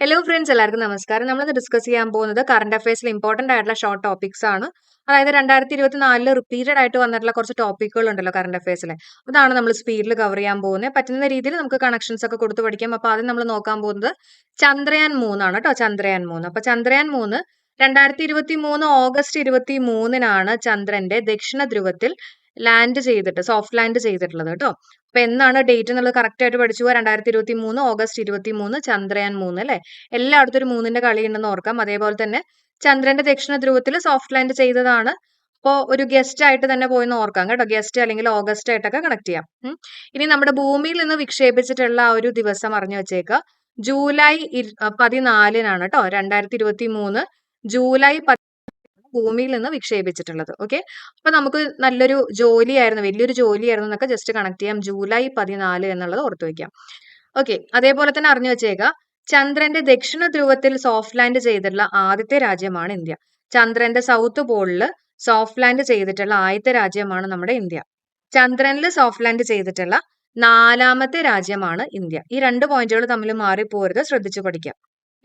Hello friends, എല്ലാവർക്കും നമസ്കാരം. നമ്മളിന്ന് ഡിസ്കസ് ചെയ്യാൻ പോകുന്നത് കറണ്ട് അഫയേഴ്സിൽ ഇമ്പോർട്ടന്റ് ആയിട്ടുള്ള ഷോർട്ട് ടോപ്പിക്സ് ആണ്. അതായത് 2024 റിപ്പീറ്റഡ് ആയിട്ട് വന്നിട്ടുള്ള കുറച്ച് ടോപ്പിക്കുകൾ ഉണ്ടല്ലോ കറണ്ട് അഫയേഴ്സിൽ. അതാണ് നമ്മൾ സ്പീഡിൽ കവർ ചെയ്യാൻ പോകുന്നത്. പറ്റുന്ന രീതിയിൽ നമുക്ക് കണക്ഷൻസ് ഒക്കെ കൊടുത്ത് പഠിക്കാം. അപ്പൊ ആദ്യം നമ്മൾ നോക്കാൻ പോകുന്നത് ചന്ദ്രയാൻ 3 ആണ് കേട്ടോ. ചന്ദ്രയാൻ 3. അപ്പൊ ചന്ദ്രയാൻ 3 2023 ഓഗസ്റ്റ് 23-നാണ് ചന്ദ്രന്റെ ദക്ഷിണ ധ്രുവത്തിൽ ലാൻഡ് ചെയ്തിട്ട് സോഫ്റ്റ് ലാൻഡ് ചെയ്തിട്ടുള്ളത് കേട്ടോ. അപ്പൊ എന്നാണ് ഡേറ്റ് എന്നുള്ളത് കറക്റ്റ് ആയിട്ട് പഠിച്ചു പോവാ. 2023 ഓഗസ്റ്റ് 23 ചന്ദ്രയാൻ 3 അല്ലെ. എല്ലായിടത്തും ഒരു 3ന്റെ കളി ഉണ്ടെന്ന് ഓർക്കാം. അതേപോലെ തന്നെ ചന്ദ്രന്റെ ദക്ഷിണ ധ്രുവത്തിൽ സോഫ്റ്റ് ലാൻഡ് ചെയ്തതാണ്. അപ്പോ ഒരു ഗസ്റ്റ് ആയിട്ട് തന്നെ പോയിന്ന് ഓർക്കാം കേട്ടോ. ഗസ്റ്റ് അല്ലെങ്കിൽ ഓഗസ്റ്റ് ആയിട്ടൊക്കെ കണക്ട് ചെയ്യാം. ഇനി നമ്മുടെ ഭൂമിയിൽ നിന്ന് വിക്ഷേപിച്ചിട്ടുള്ള ആ ഒരു ദിവസം അറിഞ്ഞു വെച്ചേക്കുക. ജൂലൈ 14-നാണ് കേട്ടോ. 2023 ജൂലൈ ഭൂമിയിൽ നിന്ന് വിക്ഷേപിച്ചിട്ടുള്ളത്. ഓക്കെ, അപ്പൊ നമുക്ക് നല്ലൊരു ജോലിയായിരുന്നു, വലിയൊരു ജോലിയായിരുന്നു എന്നൊക്കെ ജസ്റ്റ് കണക്ട് ചെയ്യാം. ജൂലൈ 14 എന്നുള്ളത് ഓർത്തു വെക്കാം. ഓക്കെ, അതേപോലെ തന്നെ അറിഞ്ഞു വെച്ചേക്കുക. ചന്ദ്രന്റെ ദക്ഷിണ ധ്രുവത്തിൽ സോഫ്റ്റ് ലാൻഡ് ചെയ്തിട്ടുള്ള ആദ്യത്തെ രാജ്യമാണ് ഇന്ത്യ. ചന്ദ്രന്റെ സൗത്ത് പോളിൽ സോഫ്റ്റ് ലാൻഡ് ചെയ്തിട്ടുള്ള ആദ്യത്തെ രാജ്യമാണ് നമ്മുടെ ഇന്ത്യ. ചന്ദ്രനിൽ സോഫ്റ്റ് ലാൻഡ് ചെയ്തിട്ടുള്ള 4ാമത്തെ രാജ്യമാണ് ഇന്ത്യ. ഈ 2 പോയിന്റുകൾ തമ്മിൽ മാറിപ്പോരുത്, ശ്രദ്ധിച്ചു പഠിക്കാം.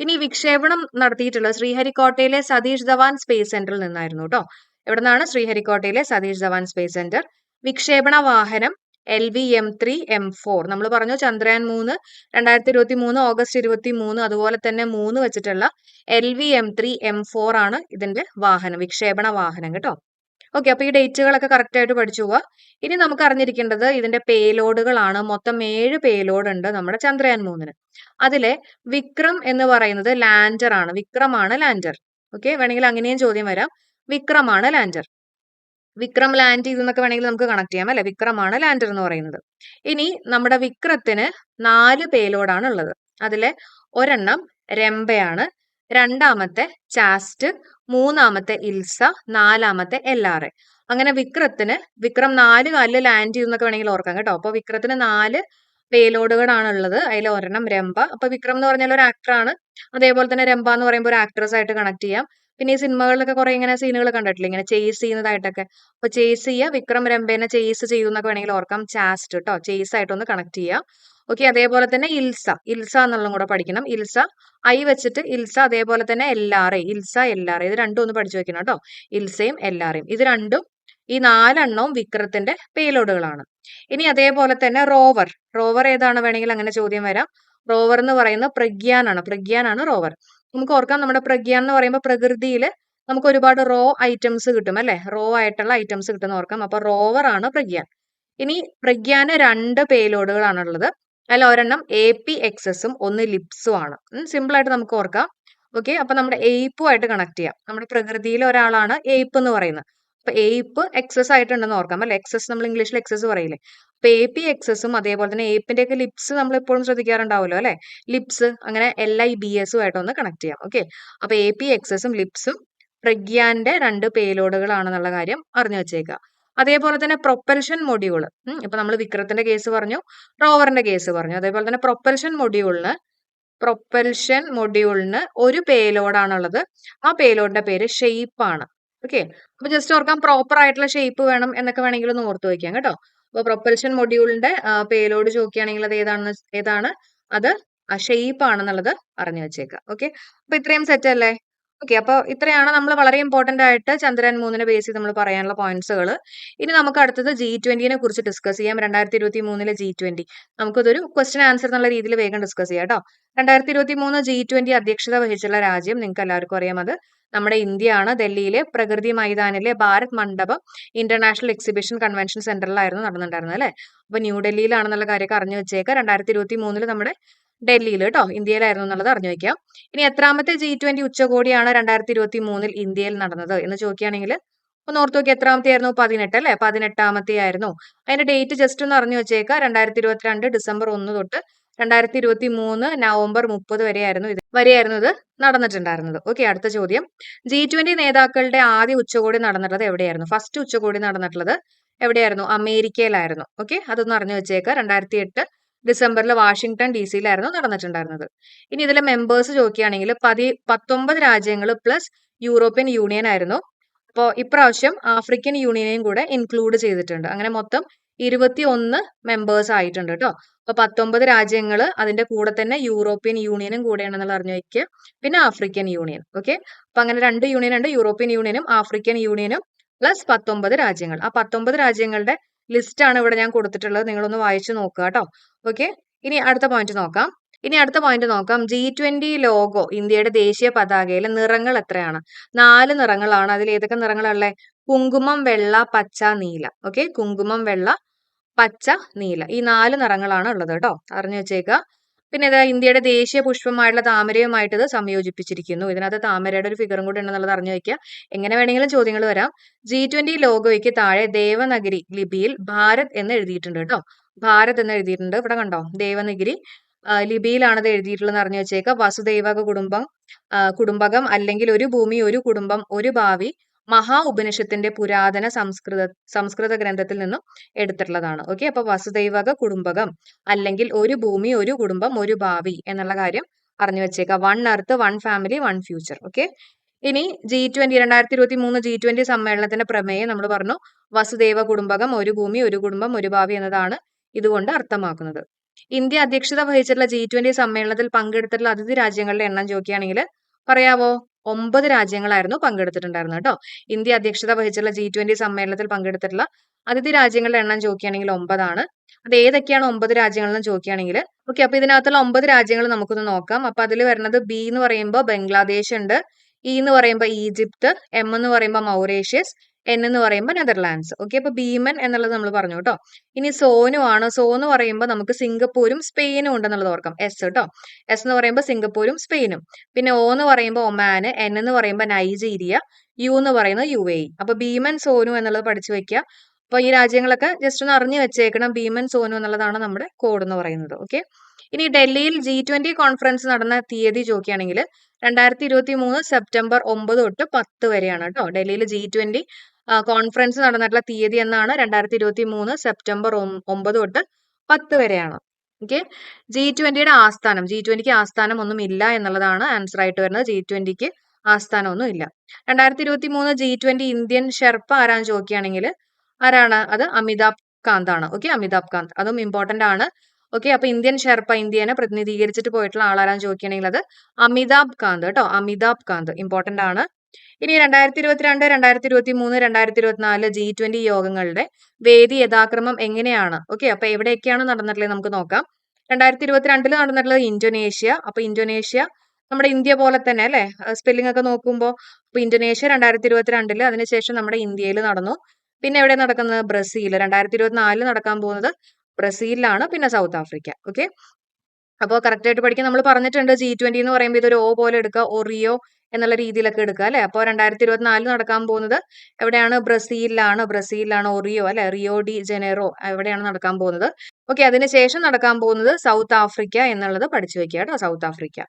ഇനി വിക്ഷേപണം നടത്തിയിട്ടുള്ളത് ശ്രീഹരിക്കോട്ടയിലെ സതീഷ് ധവാൻ സ്പേസ് സെന്ററിൽ നിന്നായിരുന്നു കേട്ടോ. എവിടെ നിന്നാണ്? ശ്രീഹരിക്കോട്ടയിലെ സതീഷ് ധവാൻ സ്പേസ് സെന്റർ. വിക്ഷേപണ വാഹനം LV-M3M4. നമ്മൾ പറഞ്ഞു ചന്ദ്രയാൻ 3 2023 ഓഗസ്റ്റ് 23, അതുപോലെ തന്നെ 3 വെച്ചിട്ടുള്ള LV-M3M4 ആണ് ഇതിന്റെ വാഹനം, വിക്ഷേപണ വാഹനം കേട്ടോ. ഓക്കെ, അപ്പൊ ഈ ഡേറ്റുകളൊക്കെ കറക്റ്റ് ആയിട്ട് പഠിച്ചു പോവാ. ഇനി നമുക്ക് അറിഞ്ഞിരിക്കേണ്ടത് ഇതിന്റെ പേലോഡുകളാണ്. മൊത്തം 7 പേലോഡ് ഉണ്ട് നമ്മുടെ ചന്ദ്രയാൻ 3-ന്. അതിലെ വിക്രം എന്ന് പറയുന്നത് ലാൻഡർ ആണ്. വിക്രമാണ് ലാൻഡർ. ഓക്കെ, വേണമെങ്കിൽ അങ്ങനെയും ചോദ്യം വരാം. വിക്രമാണ് ലാൻഡർ. വിക്രം ലാൻഡ് ചെയ്തെന്നൊക്കെ വേണമെങ്കിൽ നമുക്ക് കണക്ട് ചെയ്യാം അല്ലെ. വിക്രമാണ് ലാൻഡർ എന്ന് പറയുന്നത്. ഇനി നമ്മുടെ വിക്രത്തിന് 4 പേലോഡാണ് ഉള്ളത്. അതിലെ ഒരെണ്ണം രംഭയാണ്, രണ്ടാമത്തെ ചാസ്റ്റ്, മൂന്നാമത്തെ ഇൽസ, 4ാമത്തെ LRA. അങ്ങനെ വിക്രം 4 കാലിൽ ലാൻഡ് ചെയ്തെന്നൊക്കെ വേണമെങ്കിൽ ഓർക്കാം കേട്ടോ. അപ്പൊ വിക്രത്തിന് 4 പേലോഡുകളാണ് ഉള്ളത്. അതിൽ ഒരെണ്ണം രംഭ. അപ്പൊ വിക്രം എന്ന് പറഞ്ഞാൽ ഒരു ആക്ടറാണ്. അതേപോലെ തന്നെ രംഭ എന്ന് പറയുമ്പോൾ ഒരു ആക്ട്രസ് ആയിട്ട് കണക്ട് ചെയ്യാം. പിന്നെ ഈ സിനിമകളിലൊക്കെ കുറെ ഇങ്ങനെ സീനുകൾ കണ്ടിട്ടില്ല, ഇങ്ങനെ ചേസ് ചെയ്യുന്നതായിട്ടൊക്കെ. അപ്പൊ ചേസ് ചെയ്യുക, വിക്രം രംഭേനെ ചേസ് ചെയ്തു എന്നൊക്കെ വേണമെങ്കിൽ ഓർക്കാം. ചാസ്റ്റ് കേട്ടോ, ചേസ് ആയിട്ടൊന്ന് കണക്ട് ചെയ്യാം. ഓക്കെ, അതേപോലെ തന്നെ ഇൽസ എന്നുള്ളതും കൂടെ പഠിക്കണം. ഇൽസ ഐ വെച്ചിട്ട് ഇൽസ, അതേപോലെ തന്നെ LRA, ഇൽസ LRA, ഇത് രണ്ടും ഒന്ന് പഠിച്ചു വെക്കണം കേട്ടോ. ഇൽസയും LRAയും ഇത് രണ്ടും, ഈ 4 എണ്ണവും വിക്രത്തിന്റെ പേലോഡുകളാണ്. ഇനി അതേപോലെ തന്നെ റോവർ ഏതാണ് വേണമെങ്കിൽ അങ്ങനെ ചോദ്യം വരാം. റോവർ എന്ന് പറയുന്നത് പ്രഗ്യാനാണ് റോവർ. നമുക്ക് ഓർക്കാം, നമ്മുടെ പ്രഗ്യാൻ എന്ന് പറയുമ്പോൾ പ്രകൃതിയിൽ നമുക്ക് ഒരുപാട് റോ ഐറ്റംസ് കിട്ടും അല്ലെ. റോ ആയിട്ടുള്ള ഐറ്റംസ് കിട്ടുന്ന ഓർക്കാം. അപ്പൊ റോവർ ആണ് പ്രഗ്യാൻ. ഇനി പ്രഗ്യാന് 2 പേലോഡുകളാണ് ഉള്ളത്. അതിൽ ഒരെണ്ണം APXS-ഉം ഒന്ന് ലിപ്സും ആണ്. സിമ്പിൾ ആയിട്ട് നമുക്ക് ഓർക്കാം. ഓക്കെ, അപ്പൊ നമ്മുടെ എയ്പ്പുമായിട്ട് കണക്ട് ചെയ്യാം. നമ്മുടെ പ്രകൃതിയിലെ ഒരാളാണ് എയ്പ്പ് എന്ന് പറയുന്നത്. അപ്പൊ എയ്പ്പ് എക്സസ് ആയിട്ടുണ്ടെന്ന് ഓർക്കാം അല്ലെ. എക്സസ് നമ്മൾ ഇംഗ്ലീഷിൽ എക്സസ് പറയില്ലേ. അപ്പൊ APXS-ഉം അതേപോലെ തന്നെ എയ്പ്പിന്റെ ഒക്കെ ലിപ്സ് നമ്മൾ എപ്പോഴും ശ്രദ്ധിക്കാറുണ്ടാവുമല്ലോ അല്ലെ. ലിപ്സ്, അങ്ങനെ LIBS-ഉം ആയിട്ടൊന്ന് കണക്ട് ചെയ്യാം. ഓക്കെ, അപ്പൊ APXS-ഉം ലിപ്സും പ്രഗ്യാന്റെ 2 പേലോഡുകളാണെന്നുള്ള കാര്യം അറിഞ്ഞു വെച്ചേക്കുക. അതേപോലെ തന്നെ പ്രൊപ്പൽഷൻ മൊഡ്യൂൾ. ഇപ്പൊ നമ്മൾ വിക്രത്തിന്റെ കേസ് പറഞ്ഞു, റോവറിന്റെ കേസ് പറഞ്ഞു. അതേപോലെ തന്നെ പ്രൊപ്പൽഷൻ മൊഡ്യൂളിന് ഒരു പേലോഡാണുള്ളത്. ആ പേലോഡിന്റെ പേര് ഷെയ്പ്പ് ആണ്. ഓക്കെ, അപ്പൊ ജസ്റ്റ് ഓർക്കാം, പ്രോപ്പർ ആയിട്ടുള്ള ഷേപ്പ് വേണം എന്നൊക്കെ വേണമെങ്കിൽ ഒന്ന് ഓർത്ത് വയ്ക്കാം കേട്ടോ. അപ്പൊ പ്രൊപ്പൽഷൻ മൊഡ്യൂളിന്റെ പേലോഡ് ചോദിക്കുകയാണെങ്കിൽ അത് ഏതാണ് അത് ഷെയ്പ്പ് ആണെന്നുള്ളത് അറിഞ്ഞു വെച്ചേക്കാം. ഓക്കെ, അപ്പൊ ഇത്രയും സെറ്റ് അല്ലേ. ഓക്കെ, അപ്പൊ ഇത്രയാണ് നമ്മൾ വളരെ ഇമ്പോർട്ടന്റ് ആയിട്ട് ചന്ദ്രയാൻ 3-നെ ബേസ് ചെയ്ത് നമ്മൾ പറയാനുള്ള പോയിന്റ്സുകൾ. ഇനി നമുക്ക് അടുത്തത് G20-നെ കുറിച്ച് ഡിസ്കസ് ചെയ്യാം. 2023 G20 നമുക്കിതൊരു ക്വസ്റ്റ്യൻ ആൻസർ എന്നുള്ള രീതിയിൽ വേഗം ഡിസ്കസ് ചെയ്യാം കേട്ടോ. 2023 G20 അധ്യക്ഷത വഹിച്ചുള്ള രാജ്യം നിങ്ങൾക്ക് എല്ലാവർക്കും അറിയാം, അത് നമ്മുടെ ഇന്ത്യയാണ്. ഡൽഹിയിലെ പ്രകൃതി മൈതാനിലെ ഭാരത് മണ്ഡപം ഇന്റർനാഷണൽ എക്സിബിഷൻ കൺവെൻഷൻ സെന്ററിലായിരുന്നു നടന്നിട്ടുണ്ടായിരുന്നത് അല്ലെ. അപ്പൊ ന്യൂഡൽഹിയിലാണെന്നുള്ള കാര്യമൊക്കെ അറിഞ്ഞു വെച്ചേക്കാം. 2023 നമ്മുടെ ഡൽഹിയിൽ കേട്ടോ, ഇന്ത്യയിലായിരുന്നു എന്നുള്ളത് അറിഞ്ഞു വെക്കാം. ഇനി എത്രാമത്തെ G20 ഉച്ചകോടിയാണ് 2023 ഇന്ത്യയിൽ നടന്നത് എന്ന് ചോദിക്കുകയാണെങ്കിൽ ഒന്ന് ഓർത്ത് നോക്കി, എത്രാമത്തെ ആയിരുന്നു? 18 അല്ലെ. 18ാമത്തെ ആയിരുന്നു. അതിന്റെ ഡേറ്റ് ജസ്റ്റ് ഒന്ന് അറിഞ്ഞു വെച്ചേക്കുക. 2022 ഡിസംബർ 1 തൊട്ട് 2023 നവംബർ 30 വരെയായിരുന്നു ഇത് നടന്നിട്ടുണ്ടായിരുന്നത്. ഓക്കെ, അടുത്ത ചോദ്യം. G20 നേതാക്കളുടെ ആദ്യ ഉച്ചകോടി നടന്നിട്ടുള്ളത് എവിടെയായിരുന്നു? ഫസ്റ്റ് ഉച്ചകോടി നടന്നിട്ടുള്ളത് എവിടെയായിരുന്നു? അമേരിക്കയിലായിരുന്നു. ഓക്കെ, അതൊന്ന് അറിഞ്ഞു വെച്ചേക്കുക. 2008 ഡിസംബറിൽ വാഷിംഗ്ടൺ DC-യിലായിരുന്നു നടന്നിട്ടുണ്ടായിരുന്നത്. ഇനി ഇതിലെ മെമ്പേഴ്സ് ചോദിക്കുകയാണെങ്കിൽ 19 രാജ്യങ്ങൾ പ്ലസ് യൂറോപ്യൻ യൂണിയൻ ആയിരുന്നു. അപ്പോൾ ഇപ്രാവശ്യം ആഫ്രിക്കൻ യൂണിയനെയും കൂടെ ഇൻക്ലൂഡ് ചെയ്തിട്ടുണ്ട്. അങ്ങനെ മൊത്തം 21 മെമ്പേഴ്സ് ആയിട്ടുണ്ട് കേട്ടോ. അപ്പൊ 19 രാജ്യങ്ങൾ, അതിന്റെ കൂടെ തന്നെ യൂറോപ്യൻ യൂണിയനും കൂടെയാണെന്നുള്ള അറിഞ്ഞു വെക്കുക. പിന്നെ ആഫ്രിക്കൻ യൂണിയൻ. ഓക്കെ, അപ്പൊ അങ്ങനെ 2 യൂണിയൻ ഉണ്ട്, യൂറോപ്യൻ യൂണിയനും ആഫ്രിക്കൻ യൂണിയനും പ്ലസ് 19 രാജ്യങ്ങൾ. ആ 19 രാജ്യങ്ങളുടെ ലിസ്റ്റ് ആണ് ഇവിടെ ഞാൻ കൊടുത്തിട്ടുള്ളത്. നിങ്ങളൊന്ന് വായിച്ചു നോക്കുക കേട്ടോ. ഓക്കെ, ഇനി അടുത്ത പോയിന്റ് നോക്കാം. G20 ലോഗോ, ഇന്ത്യയുടെ ദേശീയ പതാകയിലെ നിറങ്ങൾ എത്രയാണ്? 4 നിറങ്ങളാണ്. അതിൽ ഏതൊക്കെ നിറങ്ങളാണുള്ളത്? കുങ്കുമം, വെള്ള, പച്ച, നീല. ഓക്കെ, കുങ്കുമം, വെള്ള, പച്ച, നീല, ഈ 4 നിറങ്ങളാണ് ഉള്ളത് കേട്ടോ, അറിഞ്ഞു വെച്ചേക്കുക. പിന്നെ ഇത് ഇന്ത്യയുടെ ദേശീയ പുഷ്പമായിട്ടുള്ള താമരയുമായിട്ട് ഇത് സംയോജിപ്പിച്ചിരിക്കുന്നു. ഇതിനകത്ത് താമരയുടെ ഒരു ഫിഗറും കൂടി ഉണ്ടെന്നുള്ളത് അറിഞ്ഞു വെക്കുക. എങ്ങനെ വേണമെങ്കിലും ചോദ്യങ്ങൾ വരാം. G20 ലോഗോയ്ക്ക് താഴെ ദേവനഗരി ലിപിയിൽ ഭാരത് എന്ന് എഴുതിയിട്ടുണ്ട് കേട്ടോ. ഭാരത് എന്ന് എഴുതിയിട്ടുണ്ട്. ഇവിടെ കണ്ടോ, ദേവനഗരി ലിപിയിലാണ് ഇത് എഴുതിയിട്ടുള്ളത് അറിഞ്ഞു വെച്ചേക്കുക. വസുദൈവക കുടുംബകം അല്ലെങ്കിൽ ഒരു ഭൂമി ഒരു കുടുംബം ഒരു ഭാവി മഹാ ഉപനിഷത്തിന്റെ പുരാതന സംസ്കൃത ഗ്രന്ഥത്തിൽ നിന്നും എടുത്തിട്ടുള്ളതാണ്. ഓക്കെ, അപ്പൊ വസുദൈവക കുടുംബകം അല്ലെങ്കിൽ ഒരു ഭൂമി ഒരു കുടുംബം ഒരു ഭാവി എന്നുള്ള കാര്യം അറിഞ്ഞു വെച്ചേക്കാം. 1 എർത്ത് 1 ഫാമിലി 1 ഫ്യൂച്ചർ. ഓക്കെ, ഇനി G20 2023 G20 സമ്മേളനത്തിന്റെ പ്രമേയം നമ്മൾ പറഞ്ഞു, വസുദൈവ കുടുംബകം, ഒരു ഭൂമി ഒരു കുടുംബം ഒരു ഭാവി എന്നതാണ് ഇതുകൊണ്ട് അർത്ഥമാക്കുന്നത്. ഇന്ത്യ അധ്യക്ഷത വഹിച്ചിട്ടുള്ള G20 സമ്മേളനത്തിൽ പങ്കെടുത്തിട്ടുള്ള അതിഥി രാജ്യങ്ങളുടെ എണ്ണം ചോദിക്കുകയാണെങ്കിൽ പറയാവോ? 9 രാജ്യങ്ങളായിരുന്നു പങ്കെടുത്തിട്ടുണ്ടായിരുന്നു കേട്ടോ. ഇന്ത്യ അധ്യക്ഷത വഹിച്ചുള്ള G20 സമ്മേളനത്തിൽ പങ്കെടുത്തിട്ടുള്ള അതിഥി രാജ്യങ്ങളുടെ എണ്ണം ചോദിക്കുകയാണെങ്കിൽ 9 ആണ്. അത് ഏതൊക്കെയാണ് 9 രാജ്യങ്ങൾ എന്ന് ചോദിക്കുകയാണെങ്കിൽ, ഓക്കെ, അപ്പൊ ഇതിനകത്തുള്ള 9 രാജ്യങ്ങൾ നമുക്കൊന്ന് നോക്കാം. അപ്പൊ അതിൽ വരുന്നത് B എന്ന് പറയുമ്പോൾ ബംഗ്ലാദേശ് ഉണ്ട്, E എന്ന് പറയുമ്പോൾ ഈജിപ്ത്, M എന്ന് പറയുമ്പോൾ മൗറേഷ്യസ്, N എന്ന് പറയുമ്പോൾ നെതർലാൻഡ്സ്. ഓക്കെ, അപ്പൊ ഭീമൻ എന്നുള്ളത് നമ്മൾ പറഞ്ഞു കേട്ടോ. ഇനി സോനു ആണ്. സോ എന്ന് പറയുമ്പോൾ നമുക്ക് സിംഗപ്പൂരും സ്പെയിനും ഉണ്ടെന്നുള്ളത് ഓർക്കാം. S കേട്ടോ, S എന്ന് പറയുമ്പോൾ സിംഗപ്പൂരും സ്പെയിനും. പിന്നെ O എന്ന് പറയുമ്പോൾ ഒമാന്, N എന്ന് പറയുമ്പോൾ നൈജീരിയ, U എന്ന് പറയുന്നത് UAE. അപ്പൊ ഭീമൻ, സോനു എന്നുള്ളത് പഠിച്ചു വെക്കുക. അപ്പൊ ഈ രാജ്യങ്ങളൊക്കെ ജസ്റ്റ് ഒന്ന് അറിഞ്ഞു വെച്ചേക്കണം. ഭീമൻ, സോനു എന്നുള്ളതാണ് നമ്മുടെ കോഡ് എന്ന് പറയുന്നത്. ഓക്കെ, ഇനി ഡൽഹിയിൽ G20 കോൺഫറൻസ് നടന്ന തീയതി ചോദിക്കുകയാണെങ്കിൽ 2023 സെപ്റ്റംബർ 9 തൊട്ട് 10 വരെയാണ് കേട്ടോ. ഡൽഹിയിൽ G20 കോൺഫറൻസ് നടന്നിട്ടുള്ള തീയതി എന്നാണ് 2023 സെപ്റ്റംബർ 9 തൊട്ട് 10 വരെയാണ്. ഓക്കെ, G20യുടെ ആസ്ഥാനം, G20ക്ക് ആസ്ഥാനം ഒന്നും ഇല്ല എന്നുള്ളതാണ് ആൻസർ ആയിട്ട് വരുന്നത്. G20ക്ക് ആസ്ഥാനം ഒന്നും ഇല്ല. 2023 G20 ഇന്ത്യൻ ഷെർപ്പ ആരാന്ന് ചോദിക്കുകയാണെങ്കിൽ ആരാണ്? അത് അമിതാഭ് കാന്ത് ആണ്. ഓക്കെ, അമിതാഭ് കാന്ത്, അതും ഇമ്പോർട്ടന്റ് ആണ്. ഓക്കെ, അപ്പൊ ഇന്ത്യൻ ഷെർപ്പ, ഇന്ത്യനെ പ്രതിനിധീകരിച്ചിട്ട് പോയിട്ടുള്ള ആളാരാന്ന് ചോദിക്കുകയാണെങ്കിൽ അത് അമിതാഭ് കാന്ത് കേട്ടോ. അമിതാഭ് കാന്ത് ഇമ്പോർട്ടന്റ് ആണ്. ഇനി 2022, 2023, 2024 G20 യോഗങ്ങളുടെ വേദി യഥാക്രമം എങ്ങനെയാണ്? ഓക്കെ, അപ്പൊ എവിടെയൊക്കെയാണ് നടന്നിട്ടുള്ളത് നമുക്ക് നോക്കാം. 2022 നടന്നിട്ടുള്ളത് ഇന്തോനേഷ്യ. അപ്പൊ ഇന്തോനേഷ്യ നമ്മുടെ ഇന്ത്യ പോലെ തന്നെ അല്ലെ, സ്പെല്ലിംഗ് ഒക്കെ നോക്കുമ്പോൾ. അപ്പൊ ഇന്തോനേഷ്യ 2022, അതിനുശേഷം നമ്മുടെ ഇന്ത്യയിൽ നടന്നു. പിന്നെ എവിടെ നടക്കുന്നത്? ബ്രസീൽ. 2024 നടക്കാൻ പോകുന്നത് ബ്രസീലിലാണ്. പിന്നെ സൗത്ത് ആഫ്രിക്ക. ഓക്കെ, അപ്പോൾ കറക്റ്റ് ആയിട്ട് പഠിക്കാൻ നമ്മൾ പറഞ്ഞിട്ടുണ്ട്. G20 എന്ന് പറയുമ്പോൾ ഇതൊരു O പോലെ എടുക്കുക, ഒറിയോ എന്നുള്ള രീതിയിലൊക്കെ എടുക്കുക അല്ലെ. അപ്പോൾ 2024 നടക്കാൻ പോകുന്നത് എവിടെയാണ്? ബ്രസീലിലാണ് ഒറിയോ അല്ലെ, റിയോ ഡി ജനീറോ എവിടെയാണ് നടക്കാൻ പോകുന്നത്. ഓക്കെ, അതിനുശേഷം നടക്കാൻ പോകുന്നത് സൗത്ത് ആഫ്രിക്ക എന്നുള്ളത് പഠിച്ചു വെക്കുക കേട്ടോ, സൗത്ത് ആഫ്രിക്ക.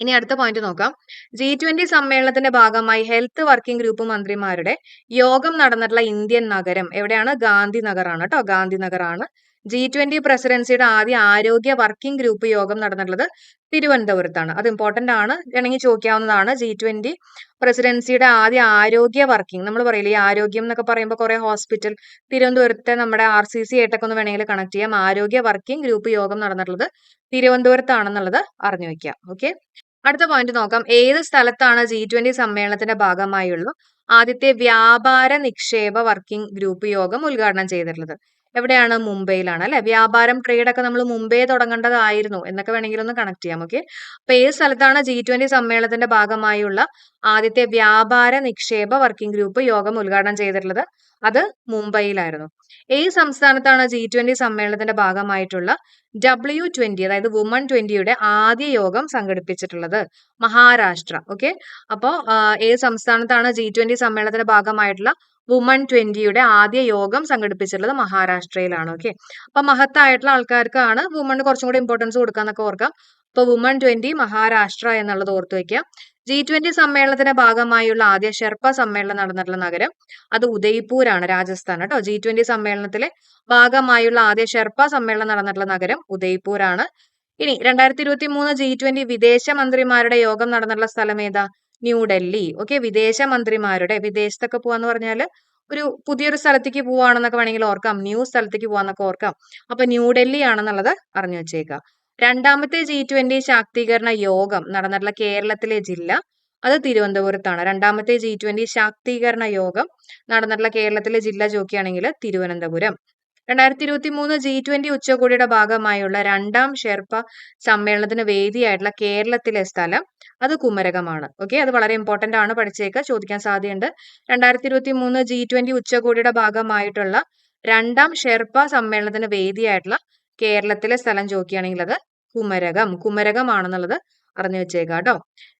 ഇനി അടുത്ത പോയിന്റ് നോക്കാം. G20 സമ്മേളനത്തിന്റെ ഭാഗമായി ഹെൽത്ത് വർക്കിംഗ് ഗ്രൂപ്പ് മന്ത്രിമാരുടെ യോഗം നടന്നിട്ടുള്ള ഇന്ത്യൻ നഗരം എവിടെയാണ്? ഗാന്ധിനഗർ ആണ് കേട്ടോ, ഗാന്ധിനഗർ ആണ്. G20 പ്രസിഡൻസിയുടെ ആദ്യ ആരോഗ്യ വർക്കിംഗ് ഗ്രൂപ്പ് യോഗം നടന്നിട്ടുള്ളത് തിരുവനന്തപുരത്താണ്. അത് ഇമ്പോർട്ടന്റ് ആണ്, വേണമെങ്കിൽ ചോദിക്കാവുന്നതാണ്. G20 പ്രസിഡൻസിയുടെ ആദ്യ ആരോഗ്യ വർക്കിംഗ്, നമ്മൾ പറയില്ലേ ഈ ആരോഗ്യം എന്നൊക്കെ പറയുമ്പോൾ കുറെ ഹോസ്പിറ്റൽ, തിരുവനന്തപുരത്തെ നമ്മുടെ RCC ആയിട്ടൊക്കെ ഒന്ന് വേണമെങ്കിൽ കണക്ട് ചെയ്യാം. ആരോഗ്യ വർക്കിംഗ് ഗ്രൂപ്പ് യോഗം നടന്നിട്ടുള്ളത് തിരുവനന്തപുരത്താണെന്നുള്ളത് അറിഞ്ഞു വെക്കാം. ഓക്കെ, അടുത്ത പോയിന്റ് നോക്കാം. ഏത് സ്ഥലത്താണ് G20 സമ്മേളനത്തിന്റെ ഭാഗമായുള്ള ആദ്യത്തെ വ്യാപാര നിക്ഷേപ വർക്കിംഗ് ഗ്രൂപ്പ് യോഗം ഉദ്ഘാടനം ചെയ്തിട്ടുള്ളത്? എവിടെയാണ്? മുംബൈയിലാണ് അല്ലെ. വ്യാപാരം, ട്രേഡ് ഒക്കെ നമ്മൾ മുംബൈ തുടങ്ങേണ്ടതായിരുന്നു എന്നൊക്കെ വേണമെങ്കിൽ ഒന്ന് കണക്ട് ചെയ്യാം. ഓക്കെ, അപ്പൊ ഏത് സ്ഥലത്താണ് G20 സമ്മേളനത്തിന്റെ ഭാഗമായുള്ള ആദ്യത്തെ വ്യാപാര നിക്ഷേപ വർക്കിംഗ് ഗ്രൂപ്പ് യോഗം ഉദ്ഘാടനം ചെയ്തിട്ടുള്ളത്? അത് മുംബൈയിലായിരുന്നു. ഏത് സംസ്ഥാനത്താണ് G20 സമ്മേളനത്തിന്റെ ഭാഗമായിട്ടുള്ള W20 അതായത് വുമൺ 20യുടെ ആദ്യ യോഗം സംഘടിപ്പിച്ചിട്ടുള്ളത്? മഹാരാഷ്ട്ര. ഓക്കെ, അപ്പോ ഏത് സംസ്ഥാനത്താണ് G20 സമ്മേളനത്തിന്റെ ഭാഗമായിട്ടുള്ള വുമൺ 20യുടെ ആദ്യ യോഗം സംഘടിപ്പിച്ചിട്ടുള്ളത്? മഹാരാഷ്ട്രയിലാണ്. ഓക്കെ, അപ്പൊ മഹത്തായിട്ടുള്ള ആൾക്കാർക്കാണ് വുമണ് കുറച്ചും കൂടി ഇമ്പോർട്ടൻസ് കൊടുക്കാന്നൊക്കെ ഓർക്കാം. അപ്പൊ വുമൺ 20 മഹാരാഷ്ട്ര എന്നുള്ളത് ഓർത്തു വെക്കാം. G20 സമ്മേളനത്തിന്റെ ഭാഗമായുള്ള ആദ്യ ഷെർപ്പ സമ്മേളനം നടന്നിട്ടുള്ള നഗരം അത് ഉദയ്പൂരാണ്, രാജസ്ഥാൻ കേട്ടോ. G20 സമ്മേളനത്തിലെ ഭാഗമായുള്ള ആദ്യ ഷെർപ്പ സമ്മേളനം നടന്നിട്ടുള്ള നഗരം ഉദയ്പൂരാണ്. ഇനി 2023 G20 വിദേശ മന്ത്രിമാരുടെ യോഗം നടന്നിട്ടുള്ള സ്ഥലം ഏതാ? ന്യൂഡൽഹി. ഓക്കെ, വിദേശ മന്ത്രിമാരുടെ, വിദേശത്തൊക്കെ പോവാന്ന് പറഞ്ഞാൽ ഒരു പുതിയൊരു സ്ഥലത്തേക്ക് പോവാണെന്നൊക്കെ വേണമെങ്കിൽ ഓർക്കാം. ന്യൂ സ്ഥലത്തേക്ക് പോവാന്നൊക്കെ ഓർക്കാം. അപ്പൊ ന്യൂഡൽഹി ആണെന്നുള്ളത് അറിഞ്ഞു വെച്ചേക്കുക. രണ്ടാമത്തെ G20 ശാക്തീകരണ യോഗം നടന്നിട്ടുള്ള കേരളത്തിലെ ജില്ല അത് തിരുവനന്തപുരത്താണ്. രണ്ടാമത്തെ G20 ശാക്തീകരണ യോഗം നടന്നിട്ടുള്ള കേരളത്തിലെ ജില്ല ചോദിക്കുകയാണെങ്കിൽ തിരുവനന്തപുരം. 2023 G20 ഉച്ചകോടിയുടെ ഭാഗമായുള്ള രണ്ടാം ഷെർപ്പ സമ്മേളനത്തിന് വേദിയായിട്ടുള്ള കേരളത്തിലെ സ്ഥലം അത് കുമരകമാണ്. ഓക്കെ, അത് വളരെ ഇമ്പോർട്ടന്റ് ആണ്, പഠിച്ചേക്കുക, ചോദിക്കാൻ സാധ്യതയുണ്ട്. 2023 G20 ഉച്ചകോടിയുടെ ഭാഗമായിട്ടുള്ള രണ്ടാം ഷെർപ്പ സമ്മേളനത്തിന് വേദിയായിട്ടുള്ള കേരളത്തിലെ സ്ഥലം ചോദിക്കുകയാണെങ്കിൽ അത് കുമരകമാണെന്നുള്ളത് അറിഞ്ഞു വെച്ചേക്കുക കേട്ടോ.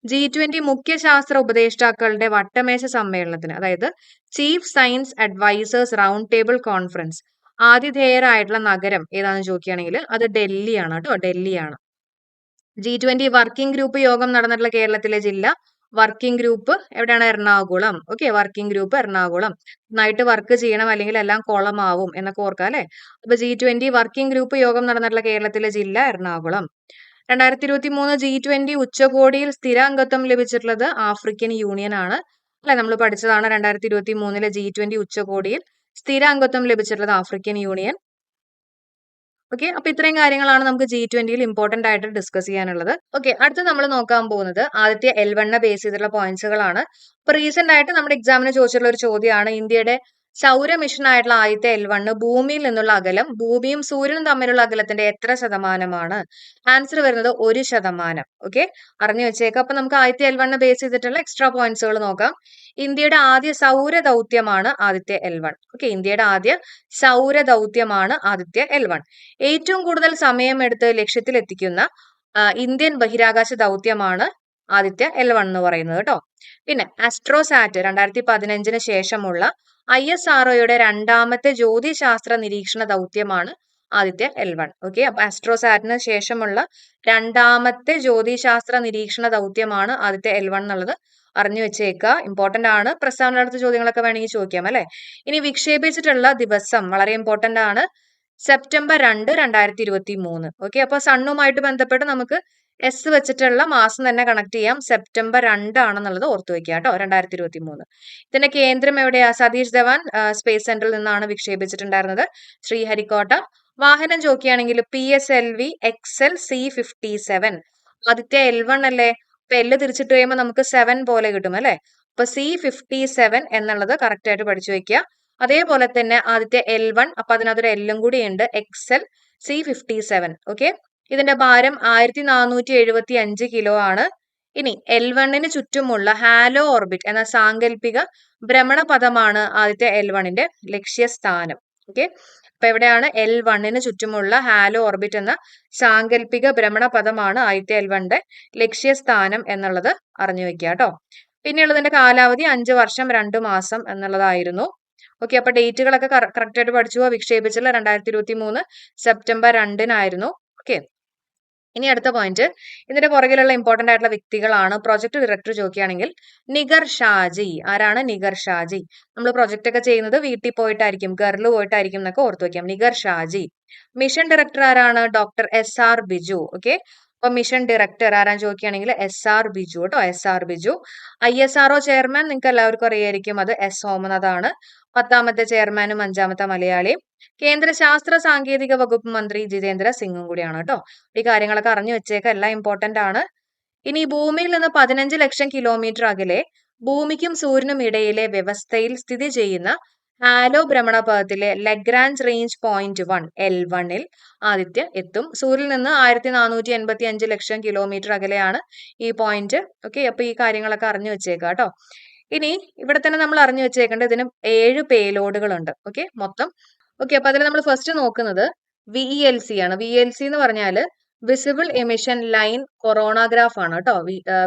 G20 മുഖ്യ ശാസ്ത്ര ഉപദേഷ്ടാക്കളുടെ വട്ടമേശ സമ്മേളനത്തിന്, അതായത് chief science advisors round table conference ആതിഥേയരായിട്ടുള്ള നഗരം ഏതാണെന്ന് ചോദിക്കുകയാണെങ്കിൽ അത് ഡൽഹിയാണ് കേട്ടോ, ഡൽഹിയാണ്. G20 വർക്കിംഗ് ഗ്രൂപ്പ് യോഗം നടന്നിട്ടുള്ള കേരളത്തിലെ ജില്ല വർക്കിംഗ് ഗ്രൂപ്പ് എവിടെയാണ്? Ernakulam. Okay, working group Ernakulam. നന്നായിട്ട് വർക്ക് ചെയ്യണം, അല്ലെങ്കിൽ എല്ലാം കുളമാവും എന്നൊക്കെ ഓർക്കാം അല്ലെ. അപ്പൊ G20 വർക്കിംഗ് ഗ്രൂപ്പ് യോഗം നടന്നിട്ടുള്ള കേരളത്തിലെ ജില്ല എറണാകുളം. 2023 G20 ഉച്ചകോടിയിൽ സ്ഥിരാംഗത്വം ലഭിച്ചിട്ടുള്ളത് ആഫ്രിക്കൻ യൂണിയൻ ആണ് അല്ലെ. നമ്മൾ പഠിച്ചതാണ് 2023 G20 ഉച്ചകോടിയിൽ സ്ഥിരാംഗത്വം ലഭിച്ചിട്ടുള്ളത് ആഫ്രിക്കൻ യൂണിയൻ. ഓക്കെ, അപ്പൊ ഇത്രയും കാര്യങ്ങളാണ് നമുക്ക് G20 ഇമ്പോർട്ടന്റ് ആയിട്ട് ഡിസ്കസ് ചെയ്യാനുള്ളത്. ഓക്കെ, അടുത്ത് നമ്മൾ നോക്കാൻ പോകുന്നത് ആദ്യത്തെ L1 ബേസ് ചെയ്തിട്ടുള്ള പോയിന്റ്സുകളാണ്. ഇപ്പൊ റീസെന്റ് ആയിട്ട് നമ്മുടെ എക്സാമിന് ചോദിച്ചിട്ടുള്ള ഒരു ചോദ്യമാണ്, ഇന്ത്യയുടെ സൗര മിഷൻ ആയിട്ടുള്ള ആദ്യത്തെ L1 ഭൂമിയിൽ നിന്നുള്ള അകലം ഭൂമിയും സൂര്യനും തമ്മിലുള്ള അകലത്തിന്റെ എത്ര ശതമാനമാണ്? ആൻസർ വരുന്നത് 1%. ഓക്കെ, അറിഞ്ഞു വെച്ചേക്കാം. അപ്പൊ നമുക്ക് ആദ്യത്തെ L1 ബേസ് ചെയ്തിട്ടുള്ള എക്സ്ട്രാ പോയിന്റ്സുകൾ നോക്കാം. ഇന്ത്യയുടെ ആദ്യ സൗര ദൗത്യമാണ് ആദിത്യ L1. ഓക്കെ, ഇന്ത്യയുടെ ആദ്യ സൗര ദൗത്യമാണ് ആദിത്യ L1. ഏറ്റവും കൂടുതൽ സമയമെടുത്ത് ലക്ഷ്യത്തിലെത്തിക്കുന്ന ഇന്ത്യൻ ബഹിരാകാശ ദൗത്യമാണ് ആദിത്യ L1 എന്ന് പറയുന്നത് കേട്ടോ. പിന്നെ ആസ്ട്രോസാറ്റ് 2015 ശേഷമുള്ള ISROയുടെ രണ്ടാമത്തെ ജ്യോതിശാസ്ത്ര നിരീക്ഷണ ദൗത്യമാണ് ആദിത്യ L1. ഓക്കെ, അപ്പൊ ആസ്ട്രോസാറ്റിന് ശേഷമുള്ള രണ്ടാമത്തെ ജ്യോതിശാസ്ത്ര നിരീക്ഷണ ദൗത്യമാണ് ആദിത്യ L1 എന്നുള്ളത് അറിഞ്ഞു വെച്ചേക്കുക, ഇമ്പോർട്ടന്റ് ആണ്. പ്രസ്താവനയുടെ ചോദ്യങ്ങളൊക്കെ വേണമെങ്കിൽ ചോദിക്കാം അല്ലെ. ഇനി വിക്ഷേപിച്ചിട്ടുള്ള ദിവസം വളരെ ഇമ്പോർട്ടന്റ് ആണ്, സെപ്റ്റംബർ 2, 2023. ഓക്കെ, അപ്പൊ സണ്ണുമായിട്ട് ബന്ധപ്പെട്ട് നമുക്ക് എസ് വെച്ചിട്ടുള്ള മാസം തന്നെ കണക്ട് ചെയ്യാം. സെപ്റ്റംബർ 2 ആണെന്നുള്ളത് ഓർത്തു വെക്കുക കേട്ടോ, 2023. ഇതിന്റെ കേന്ദ്രം എവിടെയാ? സതീഷ് ധവാൻ സ്പേസ് സെന്ററിൽ നിന്നാണ് വിക്ഷേപിച്ചിട്ടുണ്ടായിരുന്നത്, ശ്രീഹരിക്കോട്ട. വാഹനം ചോദിക്കുകയാണെങ്കിൽ PSLV XL C57. Aditya L1 അല്ലേ, അപ്പൊ L തിരിച്ചിട്ട് കഴിയുമ്പോൾ നമുക്ക് 7 പോലെ കിട്ടും അല്ലെ. അപ്പൊ C57 എന്നുള്ളത് കറക്റ്റ് ആയിട്ട് പഠിച്ചു വെക്കുക. അതേപോലെ തന്നെ ആദ്യത്തെ L1, അപ്പൊ അതിനകത്തൊരു എല്ലും കൂടി ഉണ്ട്, XL C57. ഓക്കെ, ഇതിന്റെ ഭാരം 1475 കിലോ ആണ്. ഇനി L1 ചുറ്റുമുള്ള ഹാലോ ഓർബിറ്റ് എന്ന സാങ്കല്പിക ഭ്രമണപഥമാണ് ആദ്യത്തെ L1 ലക്ഷ്യസ്ഥാനം. ഓക്കെ, അപ്പൊ എവിടെയാണ്? L1 ചുറ്റുമുള്ള ഹാലോ ഓർബിറ്റ് എന്ന സാങ്കല്പിക ഭ്രമണപഥമാണ് ആദ്യത്തെ L1 ലക്ഷ്യസ്ഥാനം എന്നുള്ളത് അറിഞ്ഞു വെക്കുക കേട്ടോ. പിന്നെയുള്ളതിന്റെ കാലാവധി 5 വർഷം 2 മാസം എന്നുള്ളതായിരുന്നു. ഓക്കെ, അപ്പൊ ഡേറ്റുകളൊക്കെ കറക്റ്റ് ആയിട്ട് പഠിച്ചു. വിക്ഷേപിച്ചുള്ള 2023 സെപ്റ്റംബർ 2 ഓക്കെ, ഇനി അടുത്ത പോയിന്റ്, ഇതിന്റെ പുറകിലുള്ള ഇമ്പോർട്ടന്റ് ആയിട്ടുള്ള വ്യക്തികളാണ്. പ്രൊജക്ട് ഡയറക്ടർ ചോദിക്കുകയാണെങ്കിൽ നിഗർ ഷാജി. ആരാണ്? നിഗർ ഷാജി. നമ്മൾ പ്രൊജക്ട് ഒക്കെ ചെയ്യുന്നത് വീട്ടിൽ പോയിട്ടായിരിക്കും, ഗർല് പോയിട്ടായിരിക്കും എന്നൊക്കെ ഓർത്തു വെക്കാം. നിഗർ ഷാജി. മിഷൻ ഡയറക്ടർ ആരാണ്? Doctor SR Biju. ഓക്കെ, അപ്പൊ മിഷൻ ഡയറക്ടർ ആരാന്ന് ചോദിക്കുകയാണെങ്കിൽ SR ബിജു കേട്ടോ, SR ബിജു. ISRO ചെയർമാൻ നിങ്ങൾക്ക് എല്ലാവർക്കും അറിയായിരിക്കും, അത് S സോമനാഥ് ആണ്. 10ാമത്തെ ചെയർമാനും 5ാമത്തെ മലയാളിയും. കേന്ദ്ര ശാസ്ത്ര സാങ്കേതിക വകുപ്പ് മന്ത്രി ജിതേന്ദ്ര സിംഗും കൂടിയാണ് കേട്ടോ. ഈ കാര്യങ്ങളൊക്കെ അറിഞ്ഞു വെച്ചേക്ക, എല്ലാം ഇമ്പോർട്ടന്റ് ആണ്. ഇനി ഭൂമിയിൽ നിന്ന് 15 ലക്ഷം കിലോമീറ്റർ അകലെ ഭൂമിക്കും സൂര്യനും ഇടയിലെ വ്യവസ്ഥയിൽ സ്ഥിതി ചെയ്യുന്ന ഹാലോ ഭ്രമണപഥത്തിലെ Lagrange range point 1 L1 Aditya എത്തും. സൂര്യനിൽ നിന്ന് 1485 ലക്ഷം കിലോമീറ്റർ അകലെയാണ് ഈ പോയിന്റ്. ഓക്കെ, അപ്പൊ ഈ കാര്യങ്ങളൊക്കെ അറിഞ്ഞു വെച്ചേക്കാം കേട്ടോ. ഇനി ഇവിടെ തന്നെ നമ്മൾ അറിഞ്ഞു വെച്ചേക്കേണ്ടത് ഇതിന് 7 പേലോഡുകൾ ഉണ്ട്. ഓക്കെ, മൊത്തം. ഓക്കെ, അപ്പൊ അതിൽ നമ്മൾ ഫസ്റ്റ് നോക്കുന്നത് VELC ആണ്. VELC എന്ന് പറഞ്ഞാല് വിസിബിൾ എമിഷൻ ലൈൻ കൊറോണോഗ്രാഫ് ആണ് കേട്ടോ.